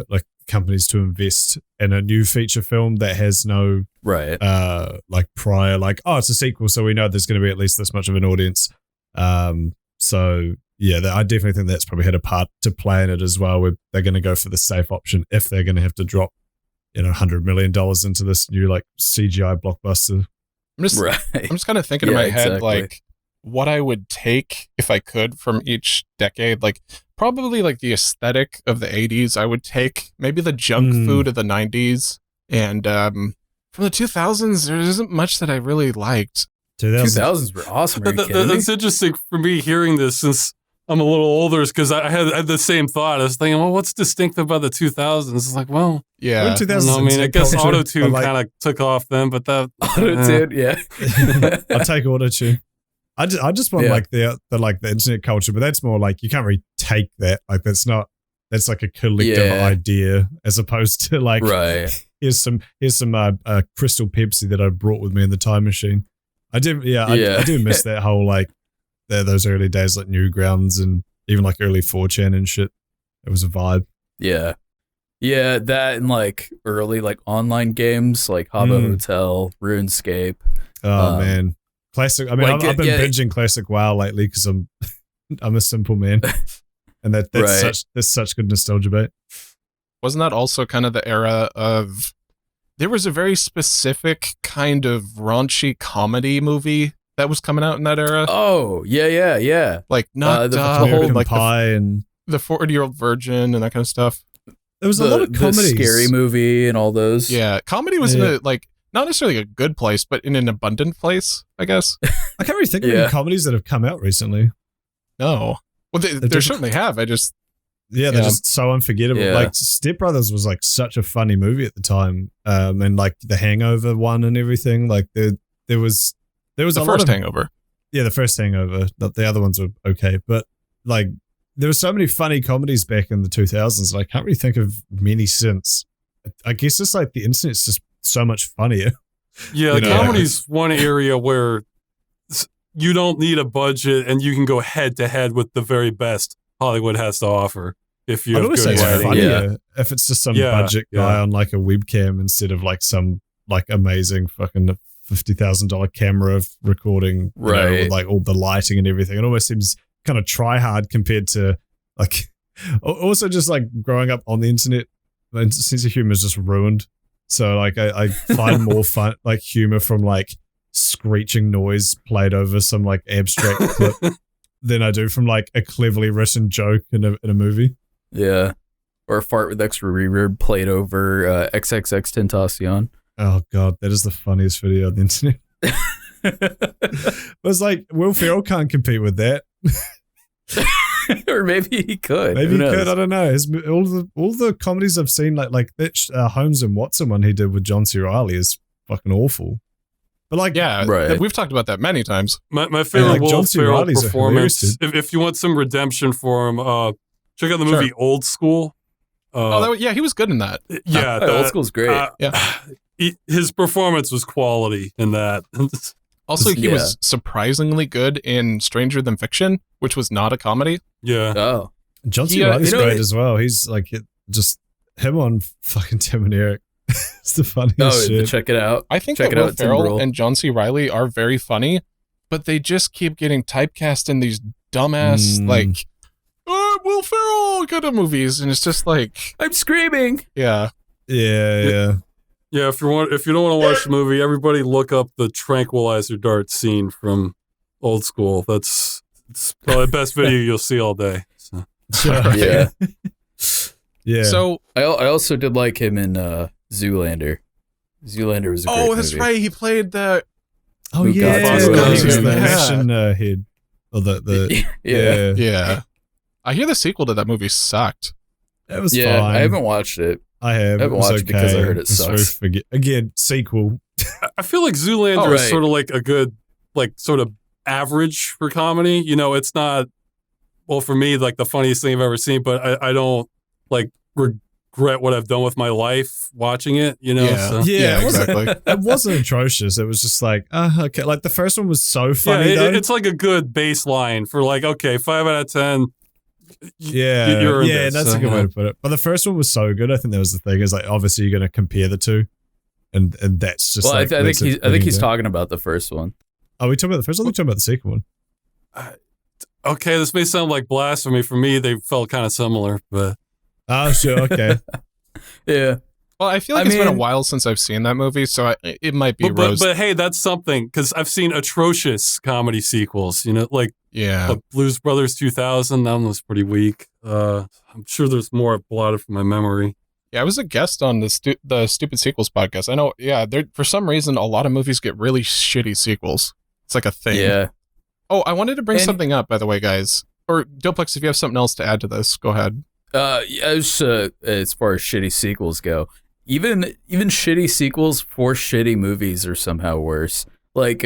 [SPEAKER 1] like companies to invest in a new feature film that has no like prior, like, oh, it's a sequel, so we know there's going to be at least this much of an audience. So yeah, I definitely think that's probably had a part to play in it as well, where they're going to go for the safe option if they're going to have to drop $100 million into this new like CGI blockbuster.
[SPEAKER 2] I'm just kind of thinking in my head like what I would take if I could from each decade. Like probably like the aesthetic of the 80s I would take, maybe the junk food of the 90s, and from the 2000s there isn't much that I really liked.
[SPEAKER 3] 2000s were awesome. Are you kidding me?
[SPEAKER 4] That's interesting for me hearing this, since I'm a little older, because I had the same thought. I was thinking, well, what's distinctive about the 2000s? It's like, well,
[SPEAKER 2] yeah,
[SPEAKER 4] I guess auto-tune kind of took off then, but that
[SPEAKER 3] auto-tune,
[SPEAKER 1] I'll take auto-tune. I just want like the internet culture, but that's more like you can't really take that. Like that's like a collective idea, as opposed to like here's some Crystal Pepsi that I brought with me in the time machine. I do miss that whole like those early days, like Newgrounds and even like early 4chan and shit. It was a vibe.
[SPEAKER 3] Yeah. Yeah, that and like early like online games like Habbo Hotel, RuneScape.
[SPEAKER 1] Oh man. Classic. I mean, like, I've been binging Classic WoW lately because I'm a simple man. And that's such good nostalgia bait.
[SPEAKER 2] Wasn't that also kind of the era of there was a very specific kind of raunchy comedy movie that was coming out in that era?
[SPEAKER 3] Oh, yeah.
[SPEAKER 2] Like not
[SPEAKER 1] the whole like Pie and
[SPEAKER 2] the 40-Year-Old Virgin and that kind of stuff.
[SPEAKER 1] There was a lot of comedies.
[SPEAKER 3] The Scary Movie and all those.
[SPEAKER 2] Yeah, comedy was in a like not necessarily a good place, but in an abundant place, I guess.
[SPEAKER 1] I can't really think of any comedies that have come out recently.
[SPEAKER 2] No. Well, they certainly have. I just
[SPEAKER 1] they're just so unforgettable.
[SPEAKER 3] Yeah.
[SPEAKER 1] Like Step Brothers was like such a funny movie at the time, and like the Hangover one and everything. Like there was
[SPEAKER 2] the first Hangover.
[SPEAKER 1] Yeah, the first Hangover. The other ones were okay, but like there were so many funny comedies back in the 2000s. I can't really think of many since. I guess it's like the internet's just so much funnier.
[SPEAKER 4] Yeah, comedy's one area where you don't need a budget and you can go head to head with the very best Hollywood has to offer. If you have good
[SPEAKER 1] writing.
[SPEAKER 4] It's
[SPEAKER 1] funnier if it's just some budget guy on like a webcam instead of like some like amazing fucking $50,000 camera recording, with like all the lighting and everything. It almost seems kind of try hard compared to like also just like growing up on the internet. My sense of humor is just ruined. So like I find more fun like humor from like screeching noise played over some like abstract clip than I do from like a cleverly written joke in a movie.
[SPEAKER 3] Yeah. Or a fart with extra reverb played over XXX Tentacion.
[SPEAKER 1] Oh god, that is the funniest video on the internet. It was like Will Ferrell can't compete with that.
[SPEAKER 3] Or maybe he could.
[SPEAKER 1] Maybe he could. I don't know. All the comedies I've seen, like that Holmes and Watson one he did with John C. Reilly is fucking awful. But like,
[SPEAKER 2] we've talked about that many times.
[SPEAKER 4] My favorite Will Ferrell performance. If you want some redemption for him, check out the movie Old School.
[SPEAKER 2] He was good in that.
[SPEAKER 4] Yeah,
[SPEAKER 3] Old School's great.
[SPEAKER 4] His performance was quality in that.
[SPEAKER 2] Also, he was surprisingly good in Stranger Than Fiction, which was not a comedy.
[SPEAKER 4] Yeah.
[SPEAKER 3] Oh.
[SPEAKER 1] John C. Reilly's great as well. He's like just him on fucking Tim and Eric. It's the funniest shit.
[SPEAKER 3] Check it out.
[SPEAKER 2] I think that Will Ferrell and John C. Reilly are very funny, but they just keep getting typecast in these dumbass like Will Ferrell kind of movies, and it's just like
[SPEAKER 3] I'm screaming.
[SPEAKER 1] Yeah.
[SPEAKER 4] Yeah, if you don't want to watch the movie, everybody look up the tranquilizer dart scene from Old School. It's probably the best video you'll see all day. So.
[SPEAKER 3] Yeah.
[SPEAKER 1] Yeah.
[SPEAKER 2] So
[SPEAKER 3] I also did like him in Zoolander. Zoolander was a great movie.
[SPEAKER 2] That's right. He played the
[SPEAKER 1] he was the action head. Or
[SPEAKER 2] yeah. I hear the sequel to that movie sucked.
[SPEAKER 1] It was fine.
[SPEAKER 3] I haven't watched it.
[SPEAKER 1] I haven't
[SPEAKER 3] watched it because I heard it sucks.
[SPEAKER 1] Again, sequel.
[SPEAKER 4] I feel like Zoolander is sort of like a good, like sort of average for comedy. You know, it's not, well, for me, like the funniest thing I've ever seen, but I don't like regret what I've done with my life watching it, you know?
[SPEAKER 1] Yeah, exactly. It wasn't atrocious. It was just like, okay. Like the first one was so funny.
[SPEAKER 4] It's like a good baseline for like, okay, 5 out of 10.
[SPEAKER 1] That's a good way to put it. But the first one was so good. I think that was the thing. Is like obviously you're going to compare the two, and that's just. Well,
[SPEAKER 3] like, I think he's talking about the first one.
[SPEAKER 1] Are we talking about the first one? Or are we talking about the second one?
[SPEAKER 4] Okay, this may sound like blasphemy. For me, they felt kind of similar, but.
[SPEAKER 1] Oh, sure. Okay.
[SPEAKER 3] Yeah.
[SPEAKER 2] Well, I feel like it's been a while since I've seen that movie, so it might be rose.
[SPEAKER 4] But hey, that's something because I've seen atrocious comedy sequels. You know, like Blues Brothers 2000. That one was pretty weak. I'm sure there's more blotted from my memory.
[SPEAKER 2] Yeah, I was a guest on the Stupid Sequels podcast. I know. Yeah, for some reason a lot of movies get really shitty sequels. It's like a thing.
[SPEAKER 3] Yeah.
[SPEAKER 2] Oh, I wanted to bring something up, by the way, guys. Or Doplex, if you have something else to add to this, go ahead.
[SPEAKER 3] As far as shitty sequels go. Even shitty sequels for shitty movies are somehow worse. Like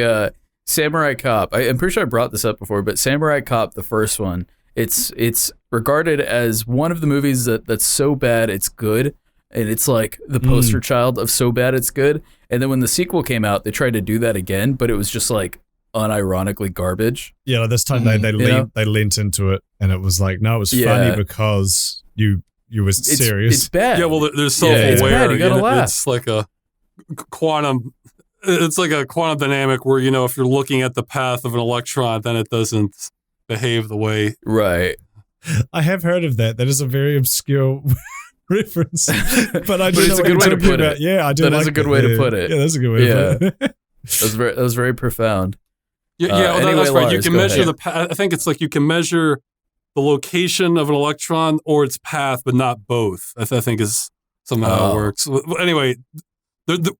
[SPEAKER 3] Samurai Cop. I'm pretty sure I brought this up before, but Samurai Cop, the first one, it's regarded as one of the movies that's so bad it's good, and it's like the poster child of so bad it's good. And then when the sequel came out, they tried to do that again, but it was just like unironically garbage.
[SPEAKER 1] Yeah, this time they leaned into it, and it was like, no, it was funny because you were serious.
[SPEAKER 3] It's bad.
[SPEAKER 4] Yeah, well, there's self-aware.
[SPEAKER 3] You gotta laugh.
[SPEAKER 4] It's like a quantum. It's like a quantum dynamic where if you're looking at the path of an electron, then it doesn't behave the way.
[SPEAKER 3] Right.
[SPEAKER 1] I have heard of that. That is a very obscure reference, but I do know
[SPEAKER 3] it's a
[SPEAKER 1] what
[SPEAKER 3] good way to put
[SPEAKER 1] about.
[SPEAKER 3] it.
[SPEAKER 1] Yeah, I do.
[SPEAKER 3] That
[SPEAKER 1] like
[SPEAKER 3] is a good
[SPEAKER 1] that.
[SPEAKER 3] way to put it.
[SPEAKER 1] Yeah, that's a good way to put it.
[SPEAKER 3] That was very profound.
[SPEAKER 4] Yeah,
[SPEAKER 3] Anyway,
[SPEAKER 4] that's right.
[SPEAKER 3] Lars,
[SPEAKER 4] You can
[SPEAKER 3] go
[SPEAKER 4] measure
[SPEAKER 3] ahead.
[SPEAKER 4] I think it's like you can measure the location of an electron or its path, but not both. I think is somehow how it works. Anyway,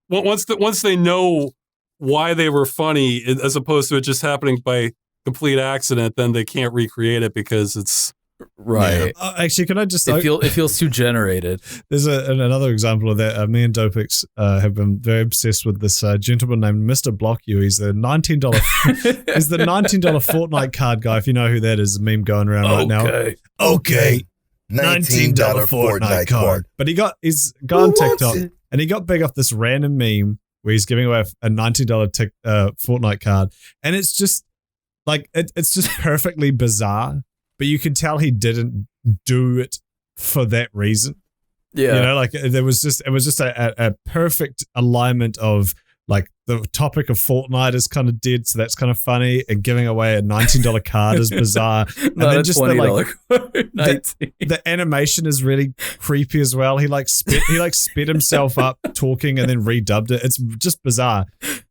[SPEAKER 4] once they know why they were funny, as opposed to it just happening by complete accident, then they can't recreate it because it's
[SPEAKER 3] right.
[SPEAKER 1] Yeah. Actually, can I just?
[SPEAKER 3] It feels too generated.
[SPEAKER 1] There's another example of that. Me and Dopix have been very obsessed with this gentleman named Mr. Block You. He's the $19. He's the $19 Fortnite card guy. If you know who that is, a meme going around right now. Okay, $19 Fortnite card. But he's gone TikTok and he got big off this random meme where he's giving away a $19 Fortnite card, and it's just like it's just perfectly bizarre. But you can tell he didn't do it for that reason.
[SPEAKER 3] Yeah.
[SPEAKER 1] Like it was just a perfect alignment of like the topic of Fortnite is kind of dead, so that's kind of funny, and giving away a $19 card is bizarre. And then just the animation is really creepy as well. He sped himself up talking and then redubbed it. It's just bizarre.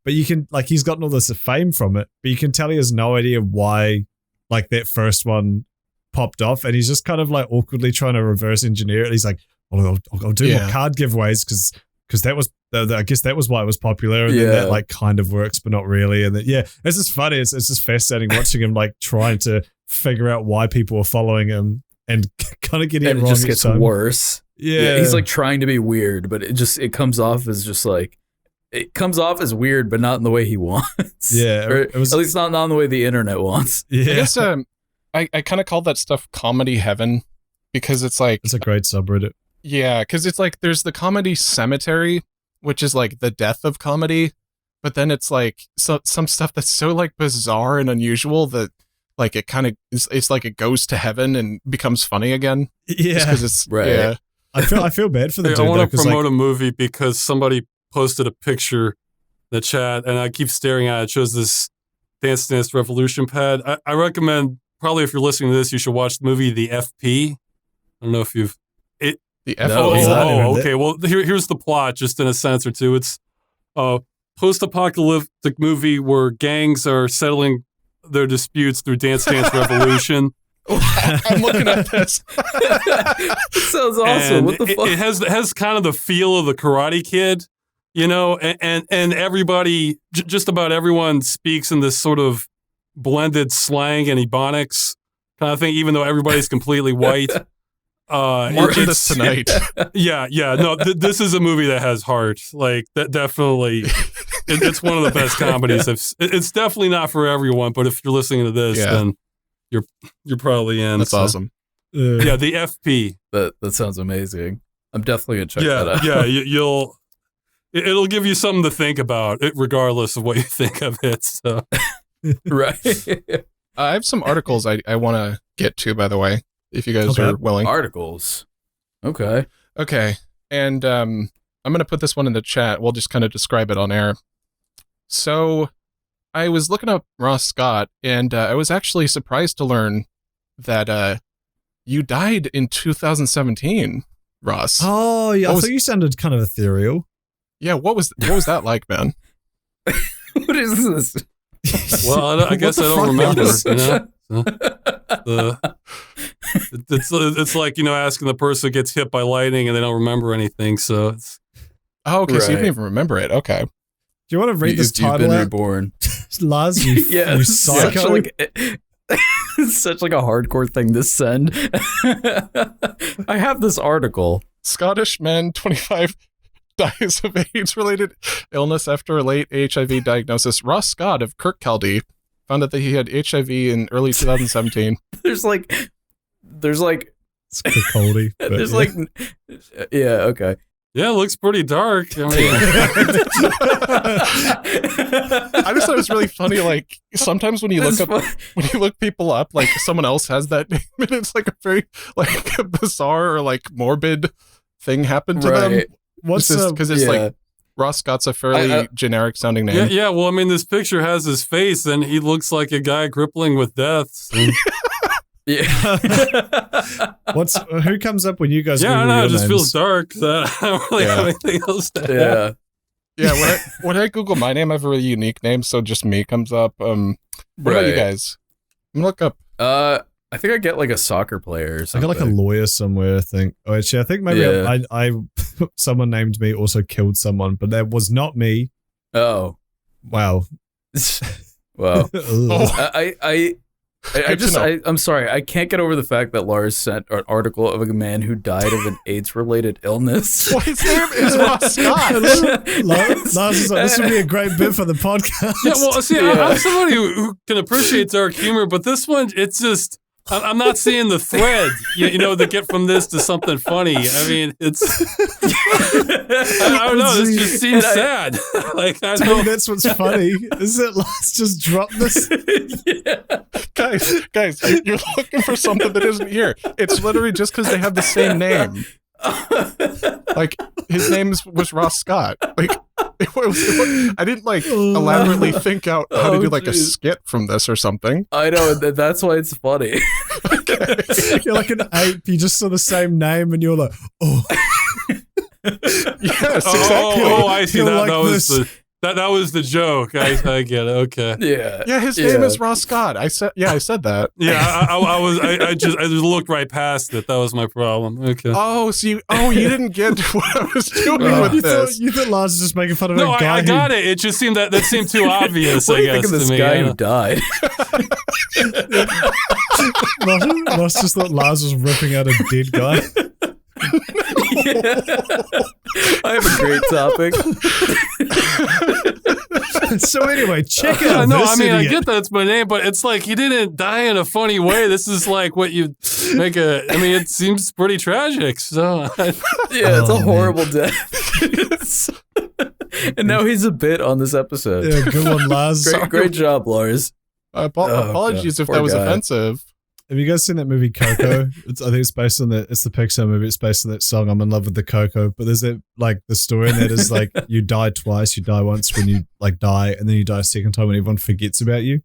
[SPEAKER 1] But you can he's gotten all this fame from it, but you can tell he has no idea why that first one popped off, and he's just kind of awkwardly trying to reverse engineer it. He's like, well, I'll do more card giveaways because that was I guess that was why it was popular, and then that kind of works but not really, and then, it's just funny. It's just fascinating watching him trying to figure out why people are following him and kind of getting it wrong.
[SPEAKER 3] It just gets worse.
[SPEAKER 1] Yeah,
[SPEAKER 3] he's trying to be weird, but it comes off as just it comes off as weird, but not in the way he wants.
[SPEAKER 1] Yeah,
[SPEAKER 3] or at least not in the way the internet wants.
[SPEAKER 1] Yeah,
[SPEAKER 2] I guess I kind of call that stuff comedy heaven, because it's
[SPEAKER 1] it's a great subreddit.
[SPEAKER 2] Yeah, because it's there's the comedy cemetery, which is the death of comedy, but then it's some stuff that's so bizarre and unusual that it kind of it's it goes to heaven and becomes funny again.
[SPEAKER 1] Yeah,
[SPEAKER 2] because it's
[SPEAKER 3] right.
[SPEAKER 2] Yeah.
[SPEAKER 1] I feel bad for the dude.
[SPEAKER 4] I want to promote a movie because somebody posted a picture in the chat, and I keep staring at it. It shows this Dance Dance Revolution pad. I recommend, probably if you're listening to this, you should watch the movie The FP. I don't know if you've...
[SPEAKER 2] The
[SPEAKER 4] FP? Okay. Well, here's the plot, just in a sentence or two. It's a post-apocalyptic movie where gangs are settling their disputes through Dance Dance Revolution.
[SPEAKER 2] I'm looking at this.
[SPEAKER 3] It sounds awesome.
[SPEAKER 4] And
[SPEAKER 3] what the fuck?
[SPEAKER 4] It has kind of the feel of the Karate Kid, and everybody, just about everyone speaks in this sort of blended slang and ebonics kind of thing, even though everybody's completely white.
[SPEAKER 2] Watching this tonight.
[SPEAKER 4] Yeah. No, this is a movie that has heart. That definitely, it's one of the best comedies. It's definitely not for everyone, but if you're listening to this, then you're probably in.
[SPEAKER 2] That's awesome.
[SPEAKER 4] Yeah, The FP.
[SPEAKER 3] That sounds amazing. I'm definitely gonna check that out.
[SPEAKER 4] Yeah, it'll give you something to think about, regardless of what you think of it. So.
[SPEAKER 3] Right.
[SPEAKER 2] I have some articles I want to get to, by the way, if you guys are willing.
[SPEAKER 3] Articles. Okay.
[SPEAKER 2] And I'm going to put this one in the chat. We'll just kind of describe it on air. So I was looking up Ross Scott, and I was actually surprised to learn that you died in 2017, Ross.
[SPEAKER 1] Oh, yeah. I thought you sounded kind of ethereal.
[SPEAKER 2] Yeah, what was that like, man?
[SPEAKER 3] What is this?
[SPEAKER 4] Well, I guess I don't remember. It's like, asking the person who gets hit by lightning and they don't remember anything. So it's
[SPEAKER 2] okay. So you didn't even remember it. Okay.
[SPEAKER 1] Do you want to read this title?
[SPEAKER 3] You've been
[SPEAKER 1] out?
[SPEAKER 3] Reborn.
[SPEAKER 1] Lars, you psycho.
[SPEAKER 3] It's such a hardcore thing to send. I have this article.
[SPEAKER 2] Scottish man, 25, dies of AIDS-related illness after a late HIV diagnosis. Ross Scott of Kirkcaldy found out that he had HIV in early 2017.
[SPEAKER 3] There's
[SPEAKER 1] it's Kirkcaldy.
[SPEAKER 3] There's okay.
[SPEAKER 4] Yeah, it looks pretty dark. I mean,
[SPEAKER 2] I just thought it was really funny. Like sometimes when you look people up, like someone else has that name, and it's like a very like a bizarre or like morbid thing happened to them.
[SPEAKER 1] What's
[SPEAKER 2] because it's like Ross Scott's a fairly generic sounding name.
[SPEAKER 4] Yeah. Well, I mean, this picture has his face, and he looks like a guy crippling with death. So.
[SPEAKER 3] Yeah.
[SPEAKER 1] Who comes up when you guys?
[SPEAKER 4] Yeah, I know. It just feels dark. So I don't really have anything else to add.
[SPEAKER 2] Yeah. When I Google my name, I have a really unique name, so just me comes up. What about you guys? I'm gonna look up.
[SPEAKER 3] I think I get like a soccer player or something.
[SPEAKER 1] I got like a lawyer somewhere, I think. Oh, actually, I think maybe I someone named me also killed someone, but that was not me.
[SPEAKER 3] Oh.
[SPEAKER 1] Wow.
[SPEAKER 3] Wow. I'm sorry. I can't get over the fact that Lars sent an article of a man who died of an AIDS-related illness.
[SPEAKER 2] Well, his name is Ross Scott.
[SPEAKER 1] Lars is like, this would be a great bit for the podcast.
[SPEAKER 4] Yeah, well, see, I'm somebody who can appreciate dark humor, but this one, it's just, I'm not seeing the thread, to get from this to something funny. I mean, it's, I don't know, this just seems sad. Like, I know.
[SPEAKER 1] That's what's funny. Is it Lars just dropped this?
[SPEAKER 2] Yeah. Guys, you're looking for something that isn't here. It's literally just because they have the same name. Like, his name was Ross Scott. Like, I didn't elaborately think out how to do a skit from this or something.
[SPEAKER 3] I know, that's why it's funny.
[SPEAKER 2] Okay.
[SPEAKER 1] You're like an ape. You just saw the same name and you're like, oh.
[SPEAKER 2] Yes, exactly.
[SPEAKER 4] Oh, I see. That was the joke. I get it. Okay.
[SPEAKER 2] Yeah. His name is Ross Scott. I said that.
[SPEAKER 4] Yeah. I just looked right past it. That was my problem. Okay.
[SPEAKER 2] Oh, so you didn't get what I was doing with this.
[SPEAKER 1] You thought Lars was just making fun of a guy.
[SPEAKER 4] No, I got it. It just seemed that seemed too obvious.
[SPEAKER 3] What do you
[SPEAKER 4] I guess
[SPEAKER 3] think of this
[SPEAKER 4] to me,
[SPEAKER 3] guy who died?
[SPEAKER 1] Ross just thought Lars was ripping out a dead guy.
[SPEAKER 3] Yeah. I have a great topic.
[SPEAKER 1] So anyway, check out
[SPEAKER 4] no,
[SPEAKER 1] this
[SPEAKER 4] I mean,
[SPEAKER 1] idiot.
[SPEAKER 4] I get that it's my name, but it's like he didn't die in a funny way. This is like what you make it seems pretty tragic. So
[SPEAKER 3] it's a horrible death. And now he's a bit on this episode.
[SPEAKER 1] Yeah, good one, Lars.
[SPEAKER 3] Great job, Lars.
[SPEAKER 2] Apologies if that was offensive.
[SPEAKER 1] Have you guys seen that movie Coco? I think it's based on it's the Pixar movie. It's based on that song "I'm in Love with the Coco." But there's the story in that is like you die twice. You die once when you die, and then you die a second time when everyone forgets about you.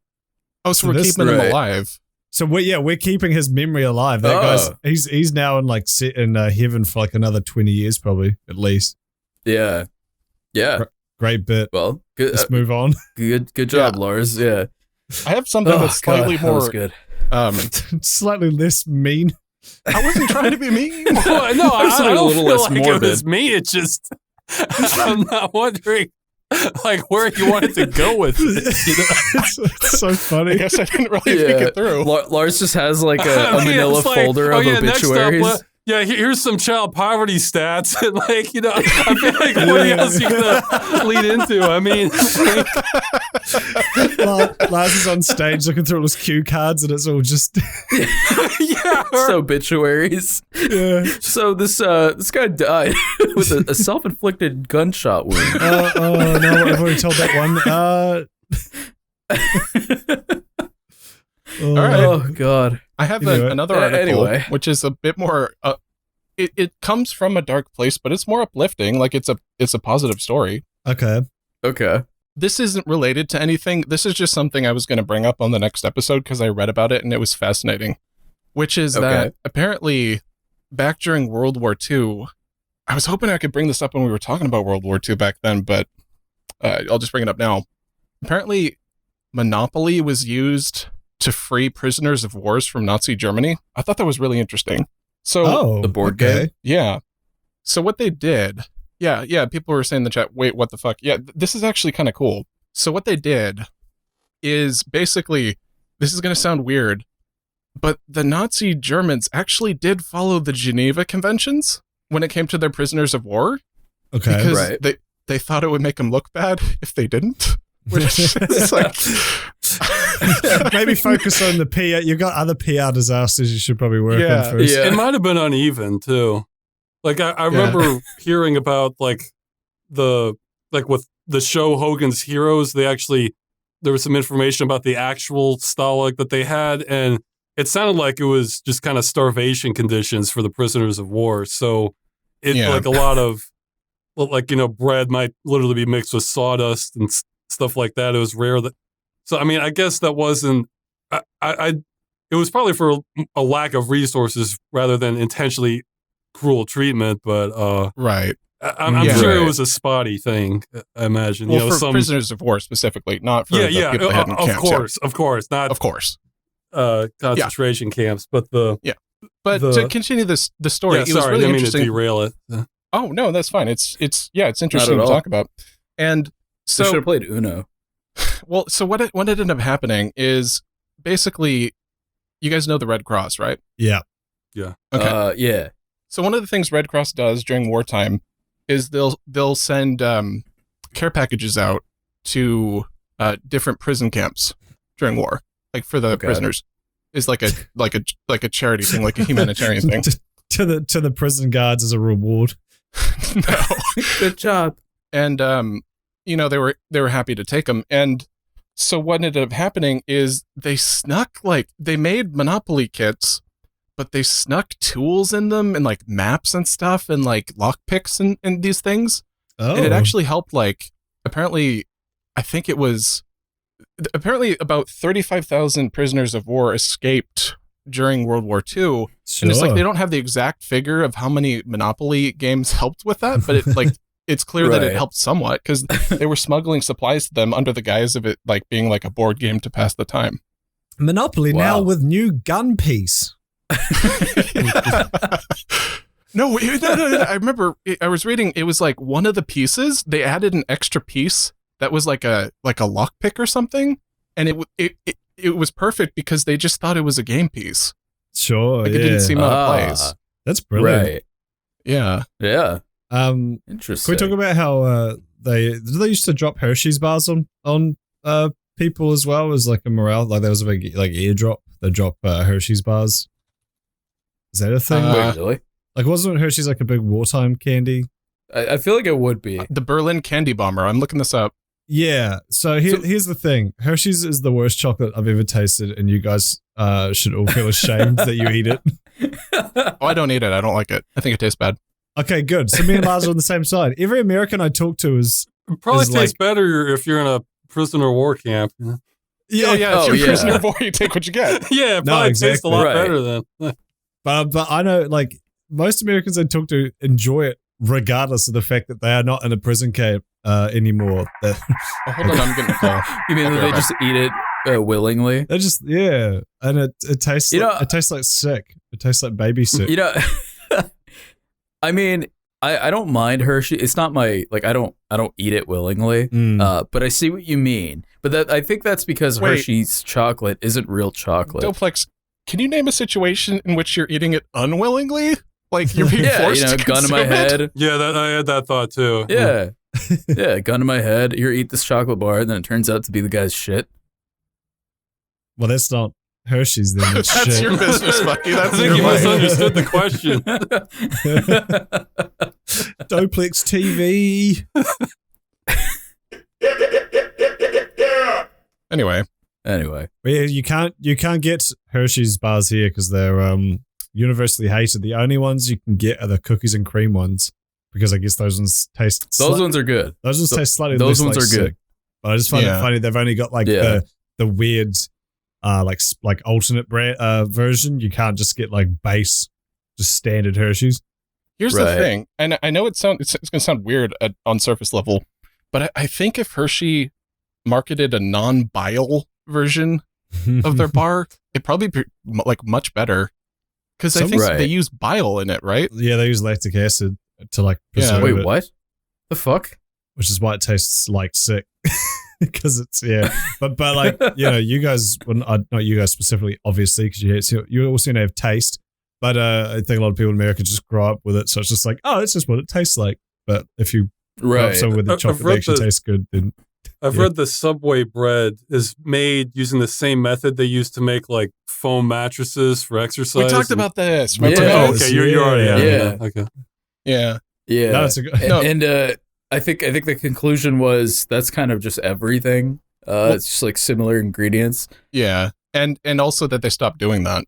[SPEAKER 2] Oh, so we're keeping him alive.
[SPEAKER 1] So we're keeping his memory alive. That guy's he's now in set in heaven for another 20 years probably at least.
[SPEAKER 3] Yeah.
[SPEAKER 1] Great bit.
[SPEAKER 3] Well, good.
[SPEAKER 1] Let's move on.
[SPEAKER 3] Good job, Lars. Yeah.
[SPEAKER 2] I have something that's slightly more
[SPEAKER 3] good.
[SPEAKER 1] Slightly less mean.
[SPEAKER 2] I wasn't trying to be mean.
[SPEAKER 4] Well, no, I don't
[SPEAKER 2] a little
[SPEAKER 4] feel
[SPEAKER 2] less
[SPEAKER 4] like
[SPEAKER 2] morbid.
[SPEAKER 4] It was me. It's just I'm not wondering where you wanted to go with it.
[SPEAKER 1] It's so funny.
[SPEAKER 2] I guess I didn't really think it through.
[SPEAKER 3] Lars just has a manila folder of obituaries.
[SPEAKER 4] Next up, here's some child poverty stats, and I feel like what else you gonna lead into? I mean,
[SPEAKER 1] Lars is on stage looking through all his cue cards, and it's all just
[SPEAKER 3] it's obituaries.
[SPEAKER 1] Yeah.
[SPEAKER 3] So this guy died with a self-inflicted gunshot wound.
[SPEAKER 1] Oh no, I've already told that one.
[SPEAKER 2] All right.
[SPEAKER 3] Oh God.
[SPEAKER 2] I have another article, which is a bit more. It comes from a dark place, but it's more uplifting. It's a positive story.
[SPEAKER 1] Okay.
[SPEAKER 2] This isn't related to anything. This is just something I was going to bring up on the next episode because I read about it and it was fascinating. Which is that apparently back during World War II, I was hoping I could bring this up when we were talking about World War II back then, but I'll just bring it up now. Apparently, Monopoly was used to free prisoners of wars from Nazi Germany. I thought that was really interesting. So
[SPEAKER 3] the board game?
[SPEAKER 2] Yeah. So what they did, people were saying in the chat, wait, what the fuck? Yeah, this is actually kind of cool. So what they did is basically, this is going to sound weird, but the Nazi Germans actually did follow the Geneva Conventions when it came to their prisoners of war.
[SPEAKER 1] Okay.
[SPEAKER 2] Because they thought it would make them look bad if they didn't. Which is
[SPEAKER 1] maybe focus on the PR. You've got other PR disasters you should probably work on first.
[SPEAKER 4] It might have been uneven too. Like I remember hearing about with the show Hogan's Heroes, there was some information about the actual Stalag that they had, and it sounded like it was just kind of starvation conditions for the prisoners of war. So like a lot of bread might literally be mixed with sawdust and stuff like that. It was rare that. So I mean, I guess that wasn't. It was probably for a lack of resources rather than intentionally cruel treatment. But
[SPEAKER 2] right,
[SPEAKER 4] I'm sure it was a spotty thing. I imagine.
[SPEAKER 2] Well, for prisoners of war specifically, not for the people that had in camps.
[SPEAKER 4] Of course, not
[SPEAKER 2] of course.
[SPEAKER 4] Concentration camps, but
[SPEAKER 2] to continue the story, it was really interesting.
[SPEAKER 4] To derail it.
[SPEAKER 2] Oh no, that's fine. It's interesting to talk about. And so
[SPEAKER 3] should have played Uno.
[SPEAKER 2] Well, so what ended up happening is basically, you guys know the Red Cross, right?
[SPEAKER 1] Yeah.
[SPEAKER 2] Okay.
[SPEAKER 3] Yeah.
[SPEAKER 2] So one of the things Red Cross does during wartime is they'll send care packages out to different prison camps during war, like for the prisoners. Is like a charity thing, like a humanitarian thing.
[SPEAKER 1] To the prison guards as a reward.
[SPEAKER 2] No.
[SPEAKER 3] Good job.
[SPEAKER 2] And they were happy to take them. And so what ended up happening is they made Monopoly kits, but they snuck tools in them and like maps and stuff and like lockpicks and these things. Oh. And it actually helped, apparently about 35,000 prisoners of war escaped during World War II. Sure. And it's like they don't have the exact figure of how many Monopoly games helped with that, but it's clear that it helped somewhat because they were smuggling supplies to them under the guise of it being like a board game to pass the time.
[SPEAKER 1] Monopoly now with new gun piece.
[SPEAKER 2] No, I remember I was reading, it was like one of the pieces, they added an extra piece that was like a lockpick or something, and it was perfect because they just thought it was a game piece.
[SPEAKER 1] Sure,
[SPEAKER 2] it didn't seem out of place.
[SPEAKER 1] That's brilliant.
[SPEAKER 3] Right.
[SPEAKER 2] Yeah.
[SPEAKER 3] Interesting.
[SPEAKER 1] Can we talk about how they used to drop Hershey's bars on people as well as like a morale? Like there was a big airdrop. They drop Hershey's bars. Is that a thing?
[SPEAKER 3] Really?
[SPEAKER 1] Like wasn't Hershey's like a big wartime candy?
[SPEAKER 3] I feel like it would be.
[SPEAKER 2] The Berlin Candy Bomber. I'm looking this up.
[SPEAKER 1] Yeah. So here's the thing. Hershey's is the worst chocolate I've ever tasted, and you guys should all feel ashamed that you eat it.
[SPEAKER 2] Oh, I don't eat it. I don't like it. I think it tastes bad.
[SPEAKER 1] Okay, good. So me and Lars are on the same side. Every American I talk to is
[SPEAKER 4] probably tastes better if you're in a prisoner of war camp.
[SPEAKER 2] Yeah. If you're a prisoner of war, you take what you get.
[SPEAKER 4] Yeah, it probably tastes a lot better then.
[SPEAKER 1] But I know most Americans I talk to enjoy it regardless of the fact that they are not in a prison camp anymore.
[SPEAKER 2] Hold on, I'm getting a call.
[SPEAKER 3] You mean they just eat it willingly?
[SPEAKER 1] They just and it tastes it tastes like sick. It tastes like baby sick.
[SPEAKER 3] I mean, I don't mind Hershey. It's not my I don't eat it willingly. But I see what you mean. But I think that's because Hershey's chocolate isn't real chocolate.
[SPEAKER 2] Doplex, can you name a situation in which you're eating it unwillingly? Like you're being forced to
[SPEAKER 3] gun in my head.
[SPEAKER 4] Yeah, I had that thought too.
[SPEAKER 3] Yeah. Yeah, gun in my head. You eat this chocolate bar, and then it turns out to be the guy's shit.
[SPEAKER 1] Well, that's not Hershey's then.
[SPEAKER 2] That's shit. Your business, Bucky. I
[SPEAKER 4] think you misunderstood the question.
[SPEAKER 1] Doplex TV.
[SPEAKER 2] Anyway.
[SPEAKER 1] Well, yeah, you can't get Hershey's bars here because they're universally hated. The only ones you can get are the cookies and cream ones because I guess those ones taste.
[SPEAKER 3] Those ones are good.
[SPEAKER 1] Those ones taste slightly.
[SPEAKER 3] Those
[SPEAKER 1] less
[SPEAKER 3] ones are good.
[SPEAKER 1] But I just find it funny they've only got the weird like alternate brand version. You can't just get base, just standard Hershey's.
[SPEAKER 2] Here's the thing, and I know it's going to sound weird on surface level, but I think if Hershey marketed a non-bile version of their bar, it'd probably be much better. Because I think they use bile in it, right?
[SPEAKER 1] Yeah, they use lactic acid to preserve it.
[SPEAKER 3] Wait, what? The fuck?
[SPEAKER 1] Which is why it tastes like sick. Because it's but you guys, well, not you guys specifically, obviously, because you also have taste. But I think a lot of people in America just grow up with it, so it's just that's just what it tastes like. But if you grow up somewhere with the chocolate that actually tastes good, then
[SPEAKER 4] I've read the Subway bread is made using the same method they used to make foam mattresses for exercise.
[SPEAKER 2] We talked about this.
[SPEAKER 4] Okay, you already
[SPEAKER 3] yeah.
[SPEAKER 4] Okay.
[SPEAKER 2] Yeah.
[SPEAKER 3] Yeah.
[SPEAKER 1] No, it's a good,
[SPEAKER 3] and I think the conclusion was that's kind of just everything. It's just like similar ingredients.
[SPEAKER 2] Yeah. And also that they stopped doing that.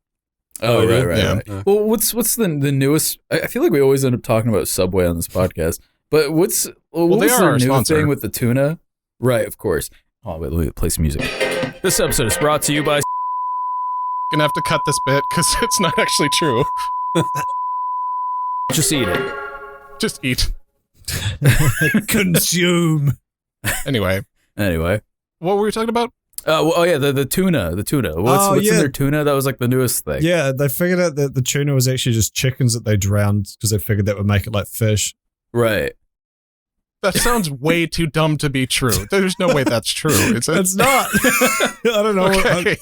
[SPEAKER 3] Oh, right. Well, what's the newest? I feel like we always end up talking about Subway on this podcast. But what's the new thing with the tuna? Right, of course. Oh, wait, let me play some music. This episode is brought to you by...
[SPEAKER 2] Gonna have to cut this bit because it's not actually true.
[SPEAKER 3] Just eat it.
[SPEAKER 2] Just eat.
[SPEAKER 1] Consume.
[SPEAKER 2] Anyway. What were we talking about?
[SPEAKER 3] The tuna. What's in their tuna? That was like the newest thing.
[SPEAKER 1] Yeah, they figured out that the tuna was actually just chickens that they drowned because they figured that would make it like fish.
[SPEAKER 3] Right.
[SPEAKER 2] That sounds way too dumb to be true. There's no way that's true. It's
[SPEAKER 1] not. I don't know.
[SPEAKER 2] Okay.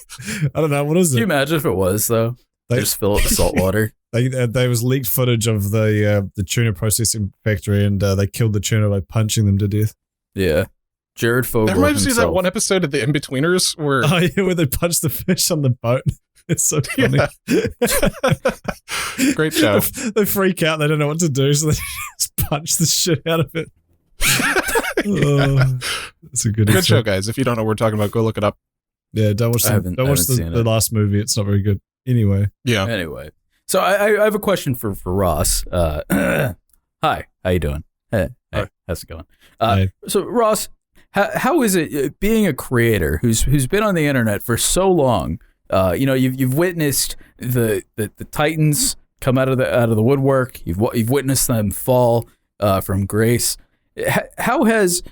[SPEAKER 1] I don't know. What is it?
[SPEAKER 3] Can you imagine if it was, though? They just fill it with salt water.
[SPEAKER 1] There was leaked footage of the tuna processing factory, and they killed the tuna by punching them to death.
[SPEAKER 3] Yeah. Jared Fogle.
[SPEAKER 2] That reminds me of that one episode of the In-Betweeners
[SPEAKER 1] where they punch the fish on the boat. It's so funny.
[SPEAKER 2] Yeah. Great show.
[SPEAKER 1] They freak out. They don't know what to do, so they just punch the shit out of it. It's a good
[SPEAKER 2] show, guys. If you don't know what we're talking about, go look it up.
[SPEAKER 1] Yeah, don't watch the last movie. It's not very good. Anyway.
[SPEAKER 3] So I have a question for Ross. Hi, how you doing? Hey, how's it going? So Ross, how is it being a creator who's been on the internet for so long? You've witnessed the Titans come out of the woodwork. You've witnessed them fall from grace. How has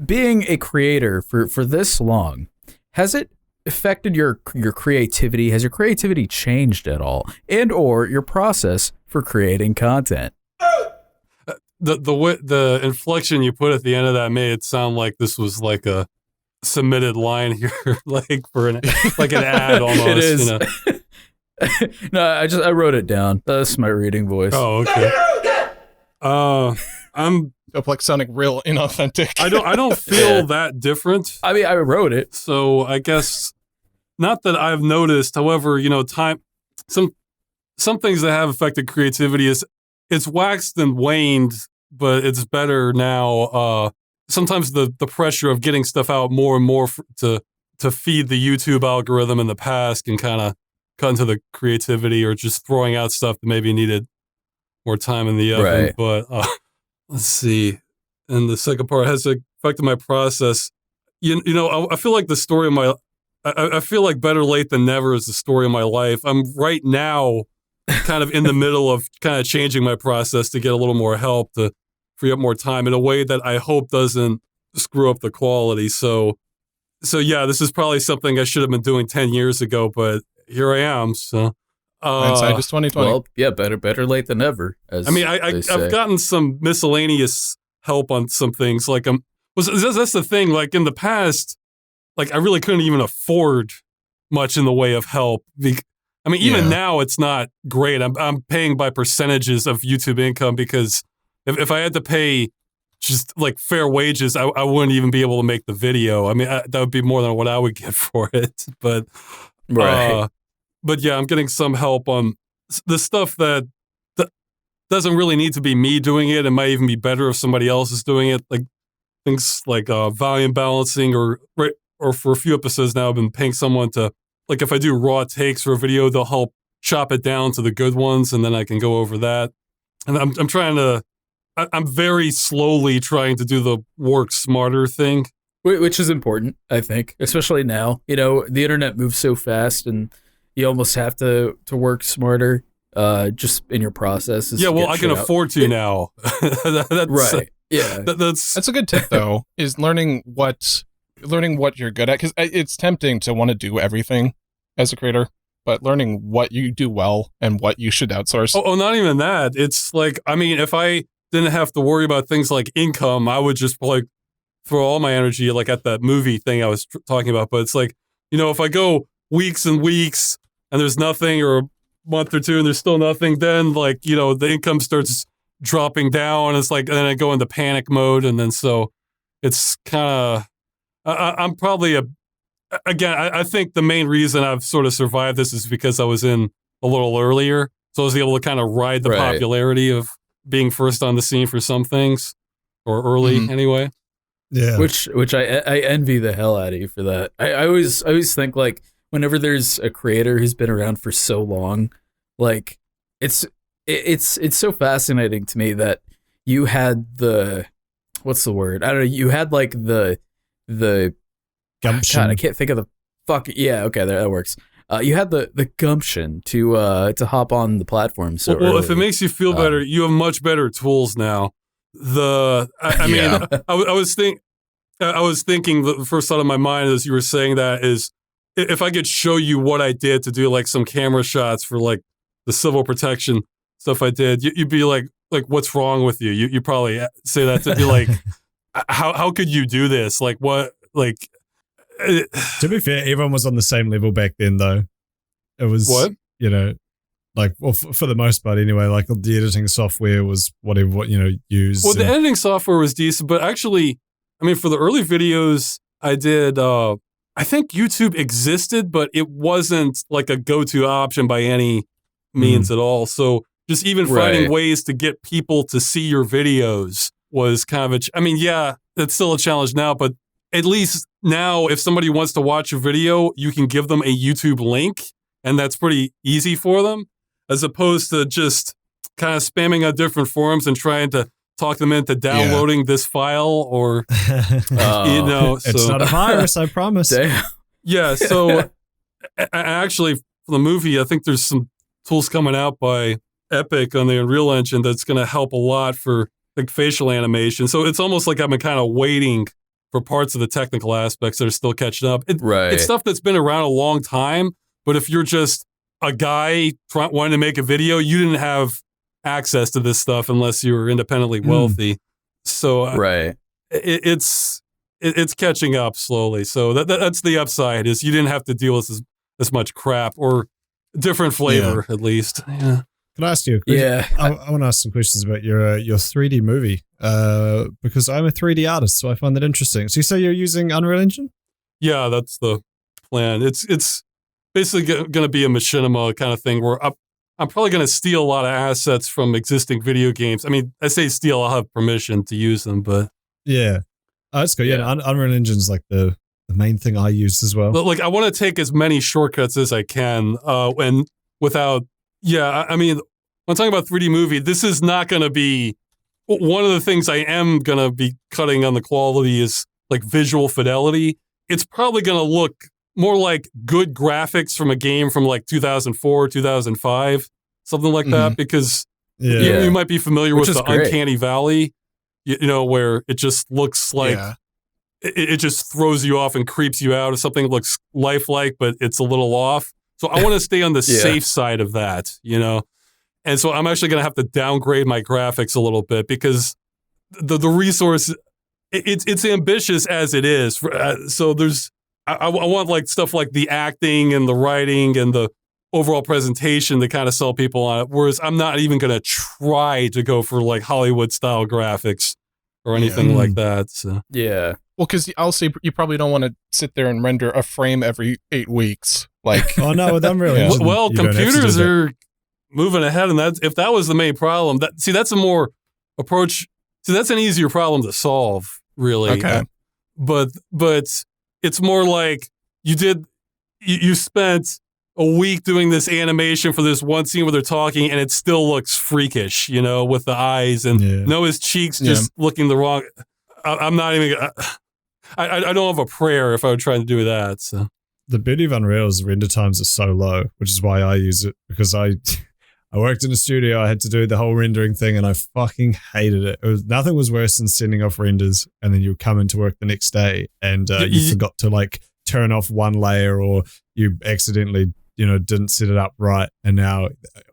[SPEAKER 3] being a creator for this long, has it affected your creativity? Has your creativity changed at all, and or your process for creating content?
[SPEAKER 4] The inflection you put at the end of that made it sound like this was like a submitted line here, like for an ad almost.
[SPEAKER 3] It is. No, I wrote it down. That's my reading voice.
[SPEAKER 4] Oh, okay. I'm
[SPEAKER 2] like sounding real inauthentic.
[SPEAKER 4] I don't feel that different.
[SPEAKER 3] I mean, I wrote it,
[SPEAKER 4] so I guess not that I've noticed. However, time some things that have affected creativity is it's waxed and waned, but it's better now. Sometimes the pressure of getting stuff out more and more to feed the YouTube algorithm in the past can kind of cut into the creativity, or just throwing out stuff that maybe needed more time in the oven.
[SPEAKER 3] Right.
[SPEAKER 4] But let's see. And the second part has affected my process. I feel like the story of my, I feel like better late than never is the story of my life. I'm right now kind of in the middle of kind of changing my process to get a little more help to free up more time in a way that I hope doesn't screw up the quality. So yeah, this is probably something I should have been doing 10 years ago, but here I am. So
[SPEAKER 2] hindsight is 2020.
[SPEAKER 3] Well, yeah, better late than never. I've
[SPEAKER 4] gotten some miscellaneous help on some things. Like that's the thing. Like in the past, like I really couldn't even afford much in the way of help. Even now it's not great. I'm paying by percentages of YouTube income, because if I had to pay just like fair wages, I wouldn't even be able to make the video. I mean, that would be more than what I would get for it. But
[SPEAKER 3] right.
[SPEAKER 4] But yeah, I'm getting some help on the stuff that doesn't really need to be me doing it. It might even be better if somebody else is doing it. Like things like volume balancing, or for a few episodes now, I've been paying someone to, like, if I do raw takes for a video, they'll help chop it down to the good ones, and then I can go over that. And I'm very slowly trying to do the work smarter thing.
[SPEAKER 3] Which is important, I think, especially now. The internet moves so fast, and you almost have to work smarter just in your processes.
[SPEAKER 4] Yeah, well, I can afford to now.
[SPEAKER 3] Right. Yeah.
[SPEAKER 2] That's a good tip, though, is learning what you're good at. Because it's tempting to want to do everything as a creator, but learning what you do well and what you should outsource.
[SPEAKER 4] Oh, not even that. It's like, if I didn't have to worry about things like income, I would just like throw all my energy like at that movie thing I was talking about. But it's like, if I go weeks and weeks and there's nothing, or a month or two and there's still nothing, then like, the income starts dropping down. It's like, and then I go into panic mode. And then so it's kind of, I'm probably I think the main reason I've sort of survived this is because I was in a little earlier. So I was able to kind of ride the popularity of being first on the scene for some things, or early anyway.
[SPEAKER 3] Yeah, which I envy the hell out of you for that. I always think like whenever there's a creator who's been around for so long, like it's so fascinating to me that you had the, what's the word? I don't know. You had like the
[SPEAKER 1] gumption.
[SPEAKER 3] God, I can't think of the fuck. Yeah, okay, that works. You had the gumption to hop on the platform. So
[SPEAKER 4] well, if it makes you feel better, you have much better tools now. I mean, I was thinking the first thought in my mind as you were saying that is, if I could show you what I did to do like some camera shots for like the civil protection stuff I did, you'd be like what's wrong with you? You probably say that to be like, how could you do this? Like what? Like
[SPEAKER 1] to be fair, everyone was on the same level back then, though. It was
[SPEAKER 4] what,
[SPEAKER 1] you know, like, well, for the most part anyway. Like the editing software was whatever used.
[SPEAKER 4] Well, the editing software was decent, but actually, I mean, for the early videos I did, I think YouTube existed, but it wasn't like a go-to option by any means at all. So just even finding ways to get people to see your videos was kind of I mean, yeah, it's still a challenge now, but at least now if somebody wants to watch a video, you can give them a YouTube link, and that's pretty easy for them, as opposed to just kind of spamming on different forums and trying to talk them into downloading this file or,
[SPEAKER 1] it's not a virus, I promise.
[SPEAKER 3] Damn.
[SPEAKER 4] Yeah, so actually for the movie, I think there's some tools coming out by Epic on the Unreal Engine that's going to help a lot for like facial animation. So it's almost like I've been kind of waiting for parts of the technical aspects that are still catching up. It's stuff that's been around a long time, but if you're just a guy wanting to make a video, you didn't have access to this stuff unless you were independently wealthy. So it's catching up slowly. So that's the upside, is you didn't have to deal with as much crap, or different flavor at least. Yeah.
[SPEAKER 1] Can I ask you a question? Yeah. I want to ask some questions about your 3D movie, because I'm a 3D artist, so I find that interesting. So you say you're using Unreal Engine?
[SPEAKER 4] Yeah, that's the plan. It's basically going to be a machinima kind of thing where I'm probably going to steal a lot of assets from existing video games. I mean, I say steal, I'll have permission to use them, but...
[SPEAKER 1] Yeah. Oh, that's good. Yeah, Unreal Engine's like the main thing I use as well.
[SPEAKER 4] But like, I want to take as many shortcuts as I can, and without... Yeah, I mean, when I'm talking about 3D movie, this is not going to be... One of the things I am going to be cutting on the quality is like visual fidelity. It's probably going to look more like good graphics from a game from like 2004, 2005, something like that, because you might be familiar with the Uncanny Valley, you know, where it just looks like it just throws you off and creeps you out, or something that looks lifelike, but it's a little off. So I want to stay on the safe side of that, you know? And so I'm actually going to have to downgrade my graphics a little bit, because the resource, it's ambitious as it is. So I want like stuff like the acting and the writing and the overall presentation to kind of sell people on it. Whereas I'm not even going to try to go for like Hollywood style graphics or anything like that. So.
[SPEAKER 2] Yeah. Well, because I'll say you probably don't want to sit there and render a frame every 8 weeks. Like,
[SPEAKER 1] oh no, with Unreal Engine,
[SPEAKER 4] well, computers are moving ahead, and if that was the main problem, that's a more approach. See, that's an easier problem to solve, really.
[SPEAKER 2] Okay.
[SPEAKER 4] But it's more like you spent a week doing this animation for this one scene where they're talking, and it still looks freakish, you know, with the eyes and his cheeks just looking the wrong. I'm not even. I don't have a prayer if I would try to do that. So.
[SPEAKER 1] The beauty of Unreal is the render times are so low, which is why I use it, because I worked in a studio. I had to do the whole rendering thing, and I fucking hated it. Nothing was worse than sending off renders, and then you come into work the next day, and you forgot to like turn off one layer, or you accidentally, didn't set it up right, and now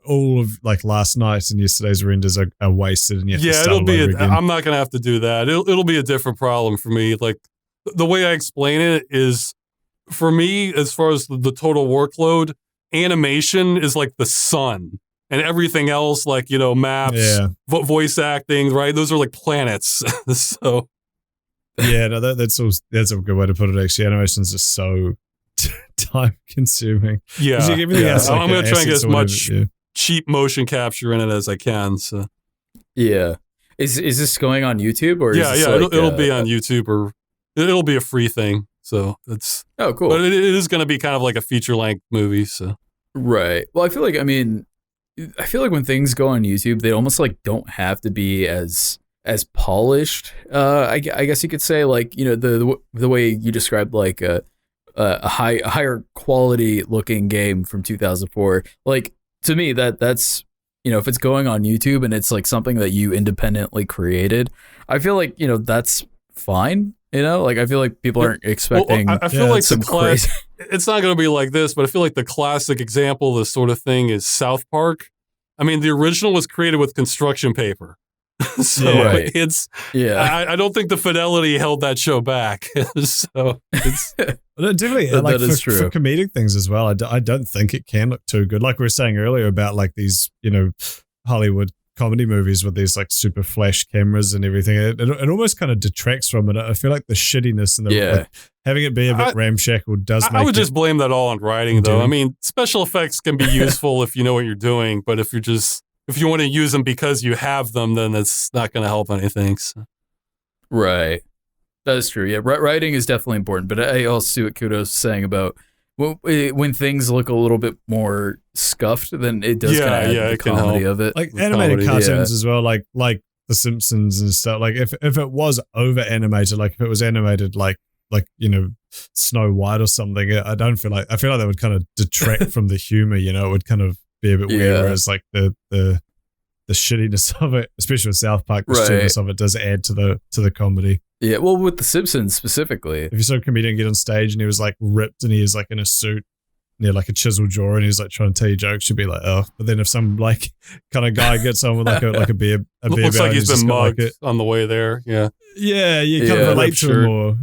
[SPEAKER 1] all of like last night and yesterday's renders are wasted, and you have to start all over again.
[SPEAKER 4] I'm not gonna have to do that. It'll be a different problem for me. Like the way I explain it is, for me, as far as the total workload, animation is like the sun. And everything else, like, maps, voice acting, right? Those are like planets. So,
[SPEAKER 1] yeah, no, that's a good way to put it. Actually, animation is just so time consuming.
[SPEAKER 4] Yeah, I'm going to try and get as much cheap motion capture in it as I can. So,
[SPEAKER 3] Yeah. Is this going on YouTube or?
[SPEAKER 4] Yeah, it'll be on YouTube or it'll be a free thing. So it's
[SPEAKER 3] cool.
[SPEAKER 4] But it is going to be kind of like a feature length movie. So
[SPEAKER 3] right. Well, I feel like when things go on YouTube, they almost like don't have to be as polished. I guess you could say, like, you know, the way you described like a higher quality looking game from 2004. Like, to me, that's, you know, if it's going on YouTube and it's like something that you independently created, I feel like, you know, that's fine. You know, like, I feel like people aren't expecting.
[SPEAKER 4] I feel like it's not going to be like this, but I feel like the classic example of this sort of thing is South Park. I mean, the original was created with construction paper. So I don't think the fidelity held that show back. So it's
[SPEAKER 1] definitely like for comedic things as well. I don't think it can look too good. Like we were saying earlier about like these, you know, Hollywood comedy movies with these like super flash cameras and everything. It almost kind of detracts from it. I feel like the shittiness and like, having it be a bit ramshackle does.
[SPEAKER 4] I would just blame that all on writing, though. I mean, special effects can be useful if you know what you're doing, but if you want to use them because you have them, then it's not going to help anything. So.
[SPEAKER 3] Right. That is true. Yeah, writing is definitely important. But I also see what Kudo's saying about when things look a little bit more scuffed, then it does kind of add the comedy of it.
[SPEAKER 1] Like animated cartoons as well, like The Simpsons and stuff. Like if it was over animated, like if it was animated like you know, Snow White or something, I feel like that would kind of detract from the humor. You know, it would kind of be a bit weird. Whereas like the shittiness of it, especially with South Park, the shittiness of it does add to the comedy.
[SPEAKER 3] Yeah, well, with The Simpsons specifically,
[SPEAKER 1] if you saw a comedian get on stage and he was like ripped and he was like in a suit, near like a chisel jaw, and he's like trying to tell you jokes, you'd be like, oh. But then if some like kind of guy gets on with like a beer,
[SPEAKER 4] looks like he's been mugged on the way there. Yeah,
[SPEAKER 1] you kind of relate to him more.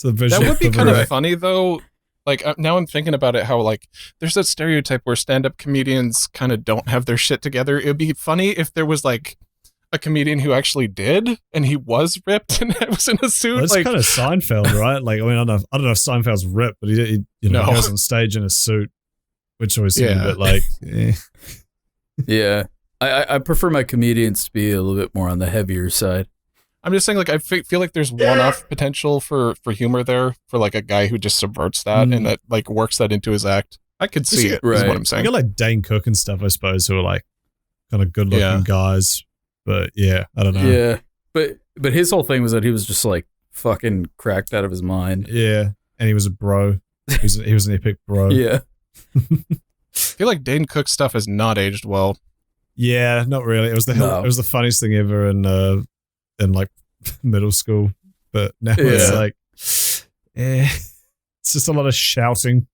[SPEAKER 2] That would be kind of funny though. Like now I'm thinking about it, how like there's that stereotype where stand-up comedians kind of don't have their shit together. It would be funny if there was like a comedian who actually did, and he was ripped and was in a suit.
[SPEAKER 1] Well, it's like kind of Seinfeld, right? Like, I mean, I don't know if Seinfeld's ripped, but he goes on stage in a suit, which always seemed a bit like,
[SPEAKER 3] Yeah, I prefer my comedians to be a little bit more on the heavier side.
[SPEAKER 2] I'm just saying, like, I feel like there's one-off potential for humor there, for like a guy who just subverts that and that like works that into his act. I could see it, is what I'm saying.
[SPEAKER 1] You got like Dane Cook and stuff, I suppose, who are like kind of good-looking guys. But yeah, I don't know.
[SPEAKER 3] Yeah, but his whole thing was that he was just like fucking cracked out of his mind.
[SPEAKER 1] Yeah, and he was a bro. He was an epic bro.
[SPEAKER 3] Yeah.
[SPEAKER 2] I feel like Dane Cook's stuff has not aged well.
[SPEAKER 1] Yeah, not really. It was the funniest thing ever in like middle school, but now it's like, it's just a lot of shouting.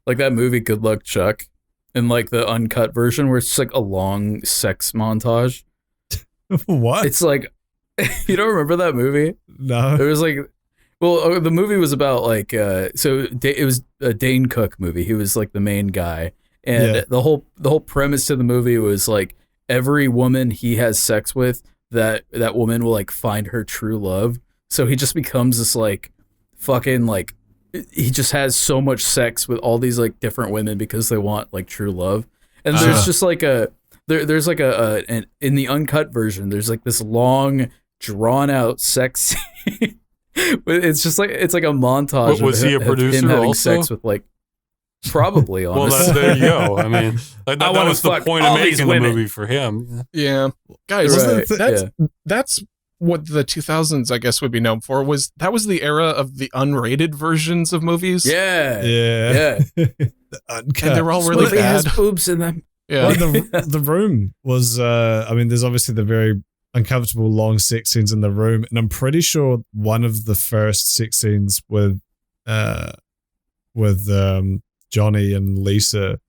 [SPEAKER 3] Like that movie Good Luck Chuck, and like the uncut version where it's just like a long sex montage.
[SPEAKER 1] What?
[SPEAKER 3] It's like, you don't remember that movie?
[SPEAKER 1] No.
[SPEAKER 3] It was like, well, the movie was about like, so it was a Dane Cook movie. He was like the main guy, and the whole premise to the movie was like every woman he has sex with, that woman will like find her true love. So he just becomes this like fucking like, he just has so much sex with all these like different women because they want like true love. And there's just like there's like an in the uncut version, there's like this long drawn out sex scene. It's just like, it's like a montage.
[SPEAKER 4] But was he a producer
[SPEAKER 3] him having
[SPEAKER 4] also?
[SPEAKER 3] Sex with like, probably, honestly.
[SPEAKER 4] Well, there you go. I mean, that was the point of making the movie for him.
[SPEAKER 2] Yeah. Guys, that's what the 2000s, I guess, would be known for. That was the era of the unrated versions of movies.
[SPEAKER 3] Yeah.
[SPEAKER 2] And they were all really bad.
[SPEAKER 3] Has boobs in them.
[SPEAKER 2] Yeah.
[SPEAKER 1] Well, the Room was, I mean, there's obviously the very uncomfortable long sex scenes in The Room, and I'm pretty sure one of the first sex scenes with Johnny and Lisa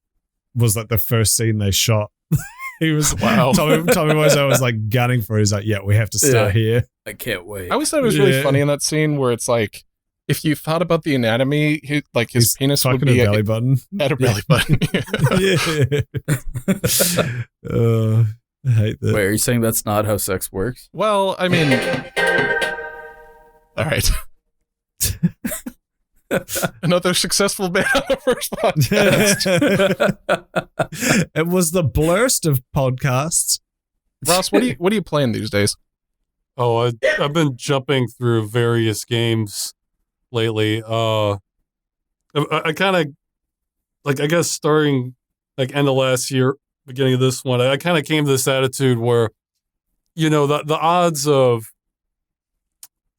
[SPEAKER 1] was like the first scene they shot. He was Tommy Wiseau was like gunning for it. He's like, yeah, we have to start here.
[SPEAKER 3] I can't wait.
[SPEAKER 2] I always thought it was really funny in that scene where it's like, if you thought about the anatomy, his penis would be
[SPEAKER 1] a belly button.
[SPEAKER 2] At a belly button.
[SPEAKER 1] I hate that.
[SPEAKER 3] Wait, are you saying that's not how sex works?
[SPEAKER 2] Well, I mean, all right. Another successful bit on the first podcast.
[SPEAKER 1] It was the blurst of podcasts.
[SPEAKER 2] Ross, what are you playing these days?
[SPEAKER 4] Oh, I've been jumping through various games lately. I kind of like, I guess starting like end of last year, beginning of this one, I kind of came to this attitude where, you know, the odds of,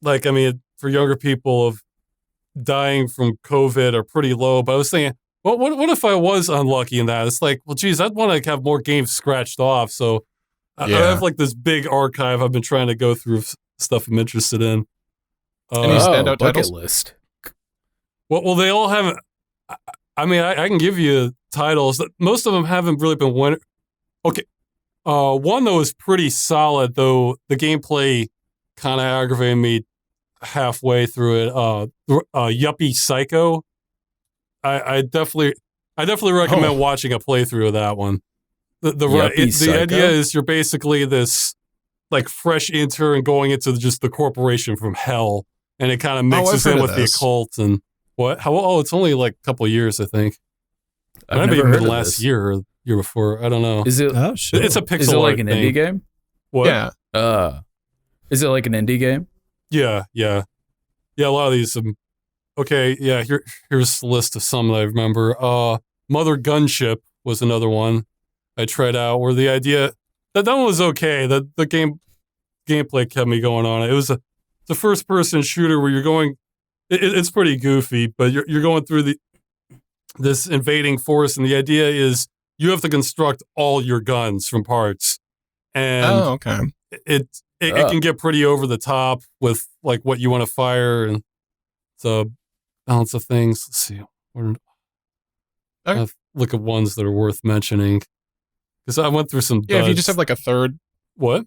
[SPEAKER 4] like, I mean, for younger people of dying from COVID are pretty low. But I was thinking, what if I was unlucky in that? It's like, well, geez, I'd want to have more games scratched off. So I have like this big archive. I've been trying to go through stuff I'm interested in.
[SPEAKER 2] Any standout titles?
[SPEAKER 3] List.
[SPEAKER 4] Well, they all haven't. I mean, I can give you titles. Most of them haven't really been winning. Okay. One, though, is pretty solid, though the gameplay kind of aggravated me halfway through it. Yuppie Psycho. I definitely recommend watching a playthrough of that one. The idea is you're basically this like fresh intern going into just the corporation from hell, and it kind of mixes in with the occult and what? It's only like a couple of years, I think. I've never heard last year or year before. I don't know.
[SPEAKER 3] Is it?
[SPEAKER 1] Oh, sure.
[SPEAKER 4] It's a pixel.
[SPEAKER 3] Is it like an indie game?
[SPEAKER 4] What?
[SPEAKER 2] Yeah.
[SPEAKER 3] Is it like an indie game?
[SPEAKER 4] Yeah. A lot of these. Okay. Yeah. Here's the list of some that I remember. Mother Gunship was another one I tried out. Where the idea that one was okay. The gameplay kept me going on. It was the first person shooter where you're going. It's pretty goofy, but you're going through this invading force, and the idea is you have to construct all your guns from parts. And it can get pretty over the top with like what you want to fire and the balance of things. Let's see. Look at ones that are worth mentioning because I went through some.
[SPEAKER 2] Yeah, if you just have like a third.
[SPEAKER 4] What?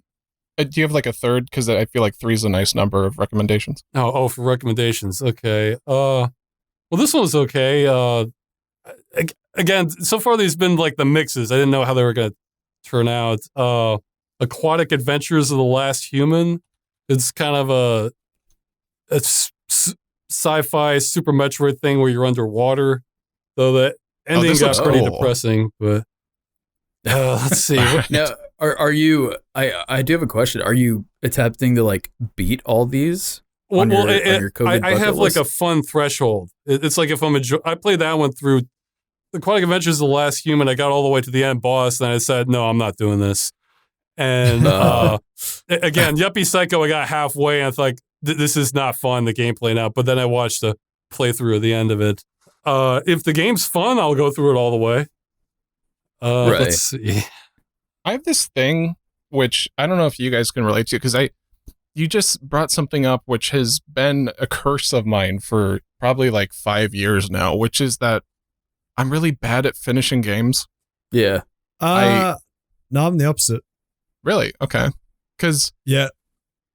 [SPEAKER 2] Do you have like a third? Because I feel like 3 is a nice number of recommendations.
[SPEAKER 4] Oh, for recommendations. Okay. Well, this one was okay. Again, so far these been like the mixes. I didn't know how they were going to turn out. Aquatic Adventures of the Last Human. It's kind of a sci-fi Super Metroid thing where you're underwater. Though the ending got pretty depressing, but let's see.
[SPEAKER 3] Now, are you? I do have a question. Are you attempting to like beat all these? On your COVID
[SPEAKER 4] I have
[SPEAKER 3] list?
[SPEAKER 4] like a fun threshold. It's like if I played that one through Aquatic Adventures of the Last Human. I got all the way to the end boss, and I said, no, I'm not doing this. And again, Yuppie Psycho, I got halfway, and I was like, this is not fun, the gameplay now. But then I watched a playthrough of the end of it. If the game's fun, I'll go through it all the way.
[SPEAKER 3] Right.
[SPEAKER 4] Let's see.
[SPEAKER 2] I have this thing, which I don't know if you guys can relate to, because you just brought something up which has been a curse of mine for probably like 5 years now, which is that I'm really bad at finishing games.
[SPEAKER 3] Yeah.
[SPEAKER 1] No, I'm the opposite.
[SPEAKER 2] Really? Okay. Because
[SPEAKER 1] I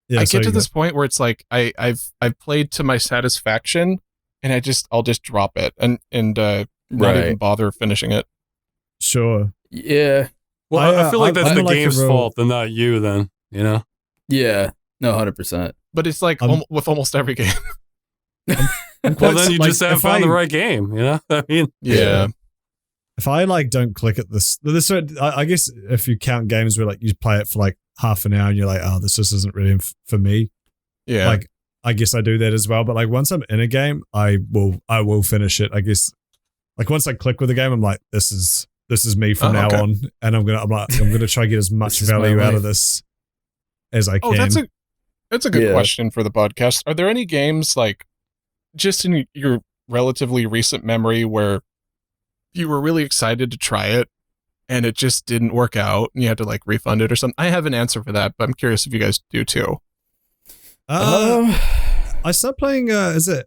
[SPEAKER 2] get to this point where it's like I've played to my satisfaction, and I'll just drop it and not even bother finishing it.
[SPEAKER 1] Sure.
[SPEAKER 3] Yeah.
[SPEAKER 4] Well, I feel like that's the game's fault and not you then, you know?
[SPEAKER 3] Yeah. No, 100%.
[SPEAKER 2] But it's like with almost every game.
[SPEAKER 4] Well, then you just have found the right game, you know? I mean,
[SPEAKER 2] yeah.
[SPEAKER 1] If I like don't click at this, I guess if you count games where like you play it for like half an hour and you're like, oh, this just isn't really for me.
[SPEAKER 2] Yeah.
[SPEAKER 1] Like, I guess I do that as well. But like once I'm in a game, I will finish it. I guess like once I click with the game, I'm like, this is me from now on, and I'm gonna try to get as much value out of this as I can.
[SPEAKER 2] That's a good question for the podcast. Are there any games like just in your relatively recent memory where you were really excited to try it and it just didn't work out and you had to like refund it or something? I have an answer for that, but I'm curious if you guys do too.
[SPEAKER 1] I started playing. Is it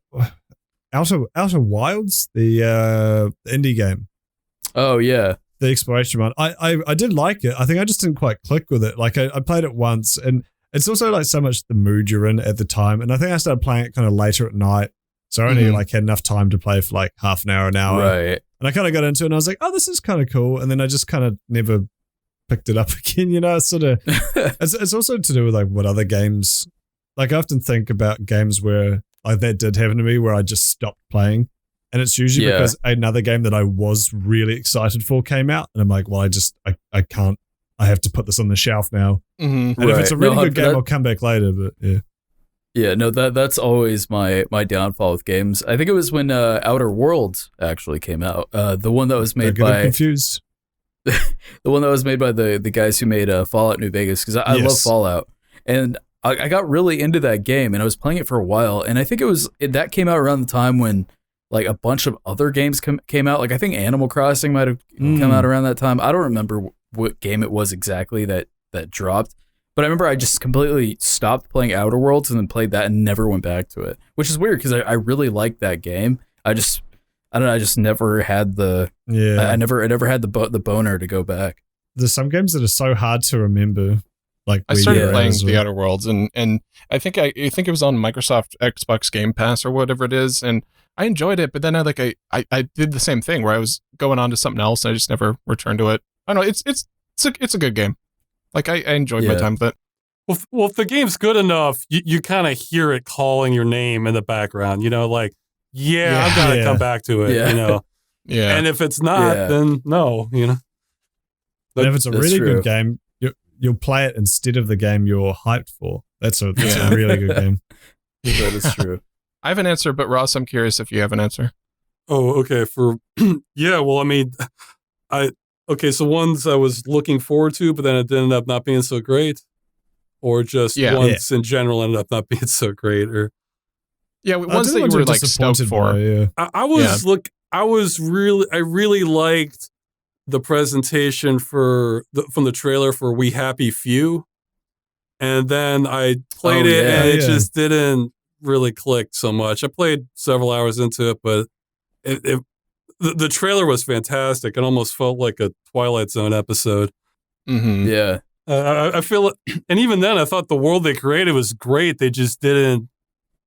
[SPEAKER 1] Outer Wilds, the indie game?
[SPEAKER 3] Oh yeah,
[SPEAKER 1] the exploration one. I did like it. I think I just didn't quite click with it. Like I played it once, and it's also like so much the mood you're in at the time. And I think I started playing it kind of later at night, so I only like had enough time to play for like half an hour, an hour.
[SPEAKER 3] Right.
[SPEAKER 1] And I kind of got into it, and I was like, oh, this is kind of cool. And then I just kind of never picked it up again. You know, it's sort of. it's also to do with like what other games. Like I often think about games where like that did happen to me, where I just stopped playing. And it's usually because another game that I was really excited for came out. And I'm like, well, I can't, I have to put this on the shelf now. And if it's a really good game, I'll come back later. But yeah.
[SPEAKER 3] Yeah, no, that's always my downfall with games. I think it was when Outer Worlds actually came out. The one that was made by
[SPEAKER 1] confused.
[SPEAKER 3] The one that was made by the guys who made Fallout New Vegas, because I love Fallout, and I got really into that game, and I was playing it for a while, and I think that came out around the time when like a bunch of other games came out. Like I think Animal Crossing might have come out around that time. I don't remember what game it was exactly that dropped. But I remember I just completely stopped playing Outer Worlds and then played that and never went back to it, which is weird because I really liked that game. I don't know. I just never had the I never had the boner to go back.
[SPEAKER 1] There's some games that are so hard to remember. Like
[SPEAKER 2] I started playing the Outer Worlds and I think it was on Microsoft Xbox Game Pass or whatever it is, and I enjoyed it. But then I did the same thing where I was going on to something else and I just never returned to it. I don't know. It's a good game. Like, I enjoyed my time with it.
[SPEAKER 4] Well, if the game's good enough, you kind of hear it calling your name in the background, like, I've got to come back to it, Yeah. And if it's not, then no,
[SPEAKER 1] But if it's a really good game, you'll play it instead of the game you're hyped for. That's a really good game.
[SPEAKER 3] That is true.
[SPEAKER 2] I have an answer, but Ross, I'm curious if you have an answer.
[SPEAKER 4] Oh, okay. Well, I mean, okay, so ones I was looking forward to, but then it ended up not being so great, or just ones in general ended up not being so great, or
[SPEAKER 2] ones that you were like stoked for.
[SPEAKER 4] I really liked the presentation from the trailer for We Happy Few, and then I played it and it just didn't really click so much. I played several hours into it, but the trailer was fantastic. It almost felt like a Twilight Zone episode.
[SPEAKER 2] Mm-hmm.
[SPEAKER 3] Yeah.
[SPEAKER 4] I feel it. And even then, I thought the world they created was great. They just didn't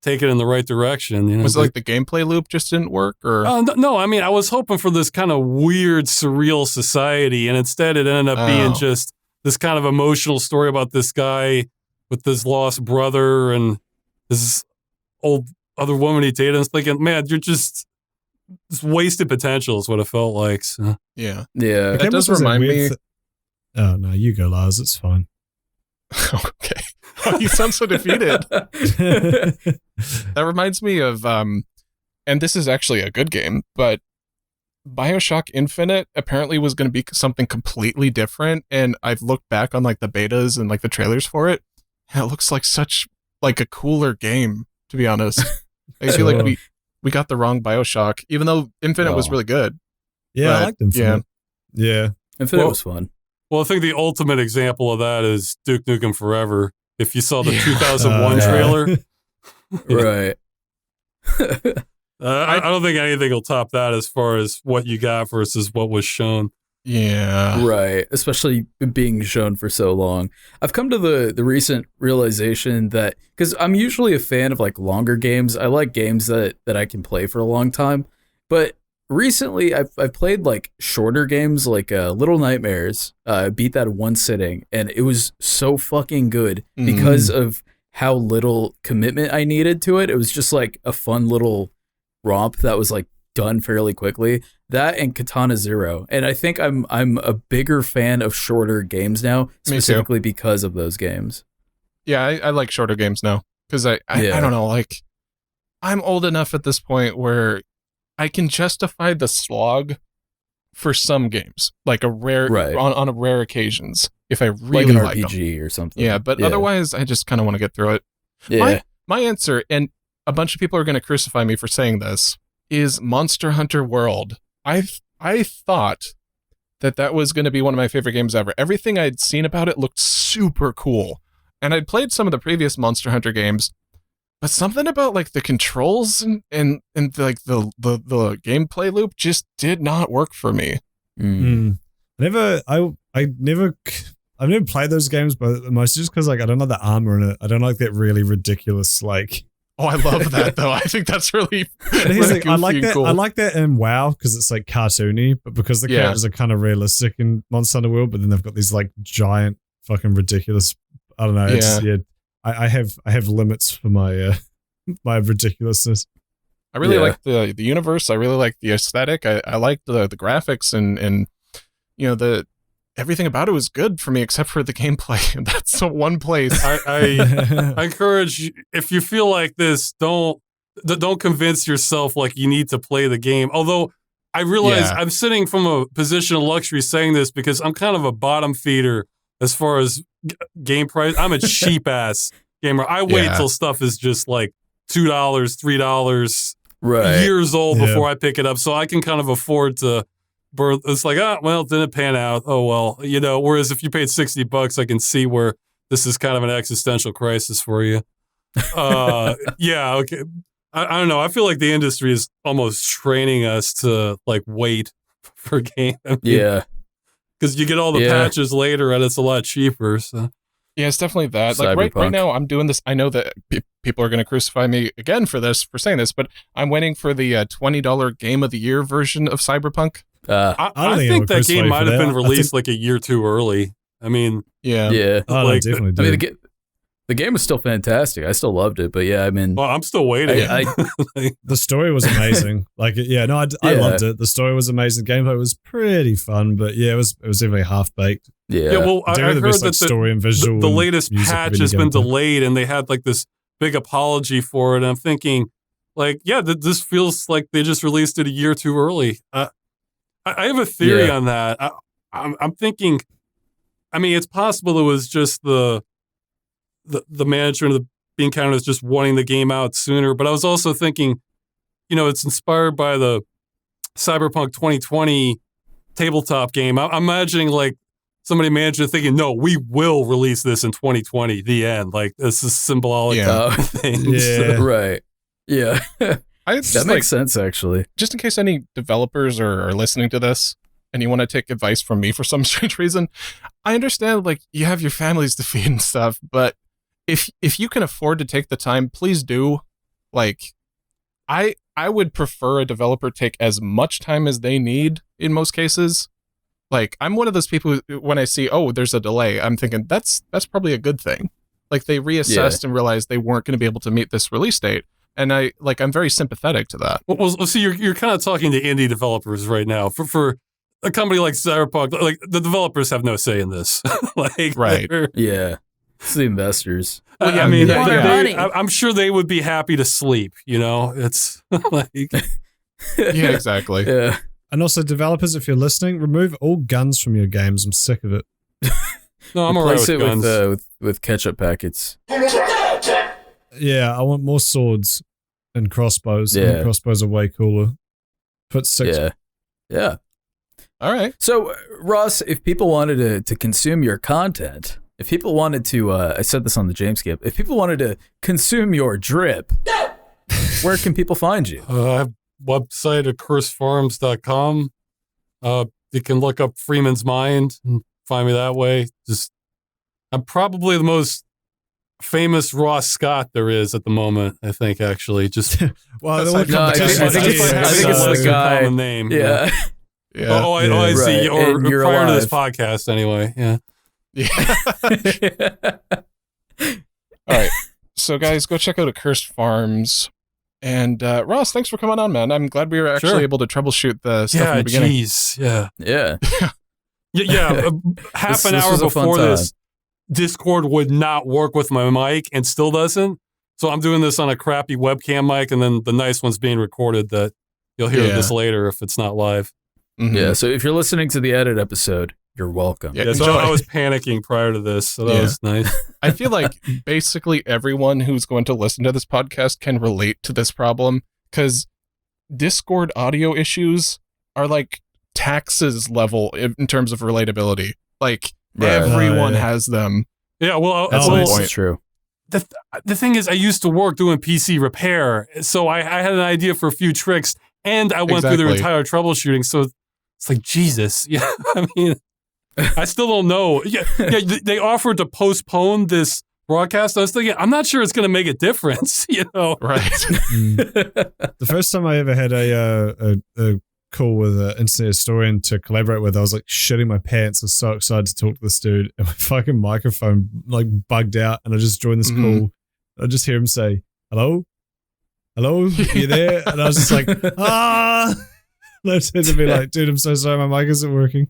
[SPEAKER 4] take it in the right direction.
[SPEAKER 2] Was it like the gameplay loop just didn't work? Or
[SPEAKER 4] no, I mean, I was hoping for this kind of weird, surreal society. And instead, it ended up being just this kind of emotional story about this guy with this lost brother and this old other woman he dated. I was thinking, man, you're just... It's wasted potential is what it felt like. So.
[SPEAKER 2] Yeah.
[SPEAKER 1] That does remind me. Oh no, you go, Lars. It's fine.
[SPEAKER 2] Okay. Oh, you sound so defeated. That reminds me of, and this is actually a good game, but BioShock Infinite apparently was going to be something completely different, and I've looked back on like the betas and like the trailers for it, and it looks like such like a cooler game. To be honest, I feel like we got the wrong BioShock, even though Infinite was really good.
[SPEAKER 1] Yeah, I liked Infinite. Yeah.
[SPEAKER 3] Infinite was fun.
[SPEAKER 4] Well, I think the ultimate example of that is Duke Nukem Forever. If you saw the 2001 trailer.
[SPEAKER 3] Right.
[SPEAKER 4] I don't think anything will top that as far as what you got versus what was shown.
[SPEAKER 2] Yeah.
[SPEAKER 3] Right. Especially being shown for so long. I've come to the recent realization that, because I'm usually a fan of like longer games. I like games that I can play for a long time. But recently I've played like shorter games like Little Nightmares. I beat that in one sitting and it was so fucking good because of how little commitment I needed to it. It was just like a fun little romp that was like done fairly quickly. That and Katana Zero. And I think I'm a bigger fan of shorter games now, specifically because of those games.
[SPEAKER 2] Yeah, I like shorter games now because I don't know, like I'm old enough at this point where I can justify the slog for some games, like a rare on a rare occasions if I really
[SPEAKER 3] like an RPG
[SPEAKER 2] them.
[SPEAKER 3] Or something.
[SPEAKER 2] Yeah, but otherwise I just kind of want to get through it.
[SPEAKER 3] Yeah.
[SPEAKER 2] My answer, and a bunch of people are going to crucify me for saying this, is Monster Hunter World. I thought that was going to be one of my favorite games ever. Everything I'd seen about it looked super cool. And I'd played some of the previous Monster Hunter games, but something about like the controls and like the gameplay loop just did not work for me.
[SPEAKER 1] I've never played those games, but mostly just because like I don't like the armor in it. I don't like that really ridiculous like.
[SPEAKER 2] Oh, I love that though. I think that's really,
[SPEAKER 1] like, I like that. Cool. I like that in WoW because it's like cartoony, but because the characters are kind of realistic in Monster Hunter World, but then they've got these like giant fucking ridiculous. I don't know. It's, I have limits for my my ridiculousness.
[SPEAKER 2] I really like the universe. I really like the aesthetic. I like the graphics and everything about it was good for me except for the gameplay. And that's the one place.
[SPEAKER 4] I encourage, if you feel like this, don't convince yourself like you need to play the game. Although I realize I'm sitting from a position of luxury saying this because I'm kind of a bottom feeder as far as game price. I'm a cheap ass gamer. I wait till stuff is just like $2, $3 years old before I pick it up, so I can kind of afford to burn. It's like, it didn't pan out. Oh well, whereas if you paid $60, I can see where this is kind of an existential crisis for you. Okay. I don't know. I feel like the industry is almost training us to like wait for game. Because you get all the patches later and it's a lot cheaper. So.
[SPEAKER 2] Yeah, it's definitely that. Like right now, I'm doing this. I know that people are going to crucify me again for saying this, but I'm waiting for the $20 Game of the Year version of Cyberpunk.
[SPEAKER 4] I think that game might have been released like a year too early. I mean,
[SPEAKER 3] yeah.
[SPEAKER 1] Oh, like, definitely did.
[SPEAKER 3] I mean, the game was still fantastic. I still loved it, but
[SPEAKER 4] I'm still waiting.
[SPEAKER 1] The story was amazing. I loved it. The story was amazing. The gameplay was pretty fun, but it was definitely half baked.
[SPEAKER 4] Yeah. Well, I heard that
[SPEAKER 1] story and visual.
[SPEAKER 4] The latest patch has been delayed, and they had like this big apology for it. And I'm thinking, this feels like they just released it a year too early. I have a theory on that. I'm thinking, I mean, it's possible it was just the management of the bean counter is just wanting the game out sooner. But I was also thinking, it's inspired by the Cyberpunk 2020 tabletop game. I'm imagining like somebody management thinking, no, we will release this in 2020, the end. Like this is symbolic thing.
[SPEAKER 1] Yeah.
[SPEAKER 3] Right. Yeah. That makes sense, actually.
[SPEAKER 2] Just in case any developers are listening to this and you want to take advice from me for some strange reason, I understand like you have your families to feed and stuff, but if you can afford to take the time, please do. Like, I would prefer a developer take as much time as they need in most cases. Like, I'm one of those people who, when I see, there's a delay, I'm thinking that's probably a good thing. Like, they reassessed and realized they weren't going to be able to meet this release date. And I'm very sympathetic to that.
[SPEAKER 4] Well, see, you're kind of talking to indie developers right now. For a company like Cyberpunk, like the developers have no say in this.
[SPEAKER 2] Right.
[SPEAKER 3] Yeah. It's the investors.
[SPEAKER 4] Well, I mean, I'm sure they would be happy to sleep. It's like,
[SPEAKER 2] yeah, exactly.
[SPEAKER 3] Yeah.
[SPEAKER 1] And also, developers, if you're listening, remove all guns from your games. I'm sick of it.
[SPEAKER 4] No, I'm alright with
[SPEAKER 3] guns. With ketchup packets.
[SPEAKER 1] Yeah, I want more swords and crossbows.
[SPEAKER 3] Yeah.
[SPEAKER 1] And crossbows are way cooler. Put 6.
[SPEAKER 3] Yeah.
[SPEAKER 2] All right.
[SPEAKER 3] So, Ross, if people wanted to consume your content, if people wanted to, I said this on the James Skip, if people wanted to consume your drip, where can people find you?
[SPEAKER 4] I have a website at accursed.farms.com. You can look up Freeman's Mind and find me that way. I'm probably the most famous Ross Scott there is at the moment, I think, actually. Just
[SPEAKER 1] well,
[SPEAKER 3] I think it's the guy.
[SPEAKER 4] Common name.
[SPEAKER 3] Yeah.
[SPEAKER 4] I see. Or
[SPEAKER 3] you're
[SPEAKER 4] prior
[SPEAKER 3] alive.
[SPEAKER 4] to this podcast, anyway. Yeah.
[SPEAKER 2] All right. So, guys, go check out Accursed Farms. And Ross, thanks for coming on, man. I'm glad we were actually able to troubleshoot the stuff in the beginning.
[SPEAKER 4] Yeah. Half an hour before this, Discord would not work with my mic and still doesn't. So I'm doing this on a crappy webcam mic, and then the nice one's being recorded that you'll hear this later if it's not live.
[SPEAKER 2] Mm-hmm.
[SPEAKER 3] Yeah, so if you're listening to the edit episode, you're welcome.
[SPEAKER 4] Yeah, so I was panicking prior to this, so that was nice.
[SPEAKER 2] I feel like basically everyone who's going to listen to this podcast can relate to this problem, because Discord audio issues are like taxes level in terms of relatability. Like, everyone has them.
[SPEAKER 4] Yeah, well,
[SPEAKER 3] That's true.
[SPEAKER 4] The thing is, I used to work doing PC repair, so I had an idea for a few tricks, and I went through their entire troubleshooting, so it's like, Jesus. Yeah, I mean, I still don't know. Yeah, they offered to postpone this broadcast. I was thinking, I'm not sure it's going to make a difference,
[SPEAKER 2] Right.
[SPEAKER 1] The first time I ever had a call with an internet historian to collaborate with, I was like shitting my pants. I was so excited to talk to this dude, and my fucking microphone like bugged out, and I just joined this call. I just hear him say, hello, you there? And I was just like, And I turned to be like, dude, I'm so sorry, my mic isn't working.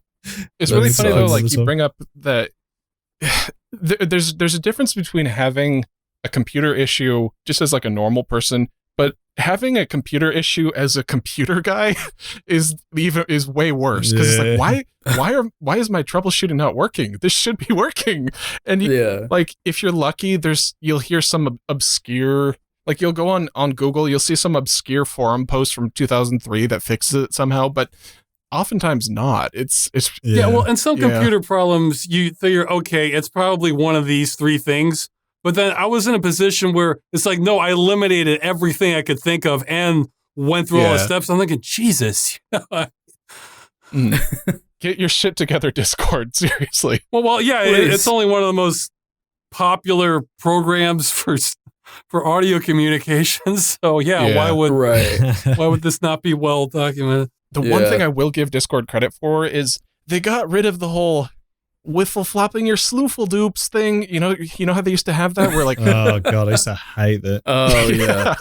[SPEAKER 2] It's really funny though. Like you bring up that there's a difference between having a computer issue just as like a normal person, but having a computer issue as a computer guy is way worse, because it's like, why is my troubleshooting not working? This should be working. And like if you're lucky, you'll hear some obscure, like you'll go on Google, you'll see some obscure forum post from 2003 that fixes it somehow, but oftentimes not. It's
[SPEAKER 4] well, and some computer problems you figure, okay, it's probably one of these three things. But then I was in a position where it's like, no, I eliminated everything I could think of and went through all the steps. I'm thinking, Jesus.
[SPEAKER 2] Get your shit together, Discord. Seriously.
[SPEAKER 4] Well, yeah, it's only one of the most popular programs for audio communications. So why would this not be well documented?
[SPEAKER 2] The one thing I will give Discord credit for is they got rid of the whole wiffle flopping your sloofle dupes thing. You know how they used to have that where like
[SPEAKER 1] oh god, I used to hate that.
[SPEAKER 3] Oh yeah.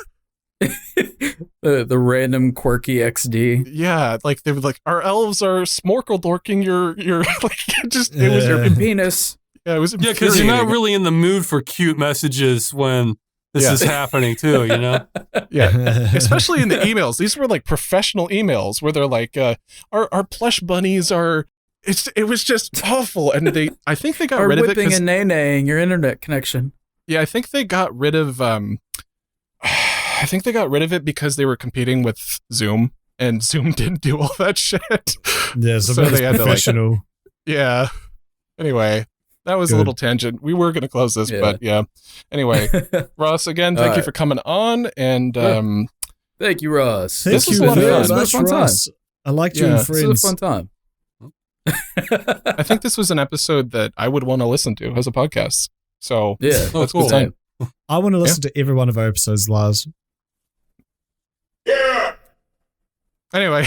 [SPEAKER 3] the random quirky XD.
[SPEAKER 2] Yeah, like they were like, our elves are smorkle dorking your like it was your
[SPEAKER 3] penis.
[SPEAKER 2] Yeah, it was
[SPEAKER 4] because you're not really in the mood for cute messages when this is happening too, you know?
[SPEAKER 2] Yeah. Especially in the emails. These were like professional emails where they're like, our plush bunnies are it was just awful. And I think they got rid of it.
[SPEAKER 3] Whipping and nay-naying your internet connection.
[SPEAKER 2] Yeah, I think they got rid of it because they were competing with Zoom, and Zoom didn't do all that shit.
[SPEAKER 1] Yeah, so they had professional.
[SPEAKER 2] To yeah. Anyway, that was a little tangent. We were going to close this, but yeah. Anyway, Ross, again, thank you for coming on, and
[SPEAKER 3] thank you, Ross.
[SPEAKER 1] This was a lot of fun. This was a fun time. I liked you and friends.
[SPEAKER 3] This was a fun time.
[SPEAKER 2] I think this was an episode that I would want to listen to as a podcast. So
[SPEAKER 3] that's
[SPEAKER 2] cool.
[SPEAKER 3] Time.
[SPEAKER 1] I want to listen to every one of our episodes, Lars.
[SPEAKER 2] Yeah. Anyway,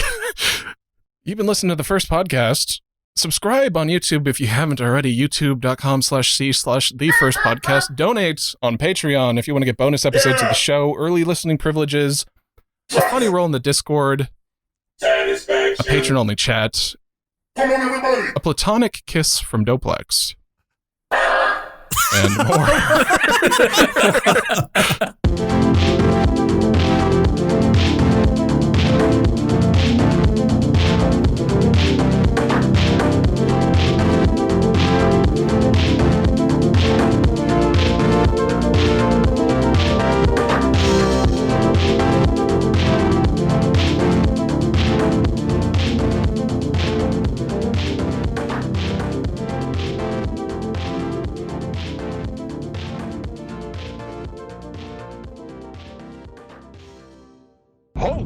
[SPEAKER 2] you've been listening to the first podcast. Subscribe on YouTube if you haven't already. YouTube.com/C/thefirstpodcast. Donate on Patreon if you want to get bonus episodes of the show, early listening privileges, a funny role in the Discord, a patron-only chat, a platonic kiss from Doplex, and more.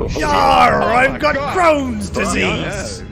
[SPEAKER 7] Yarr, I've got Crohn's disease!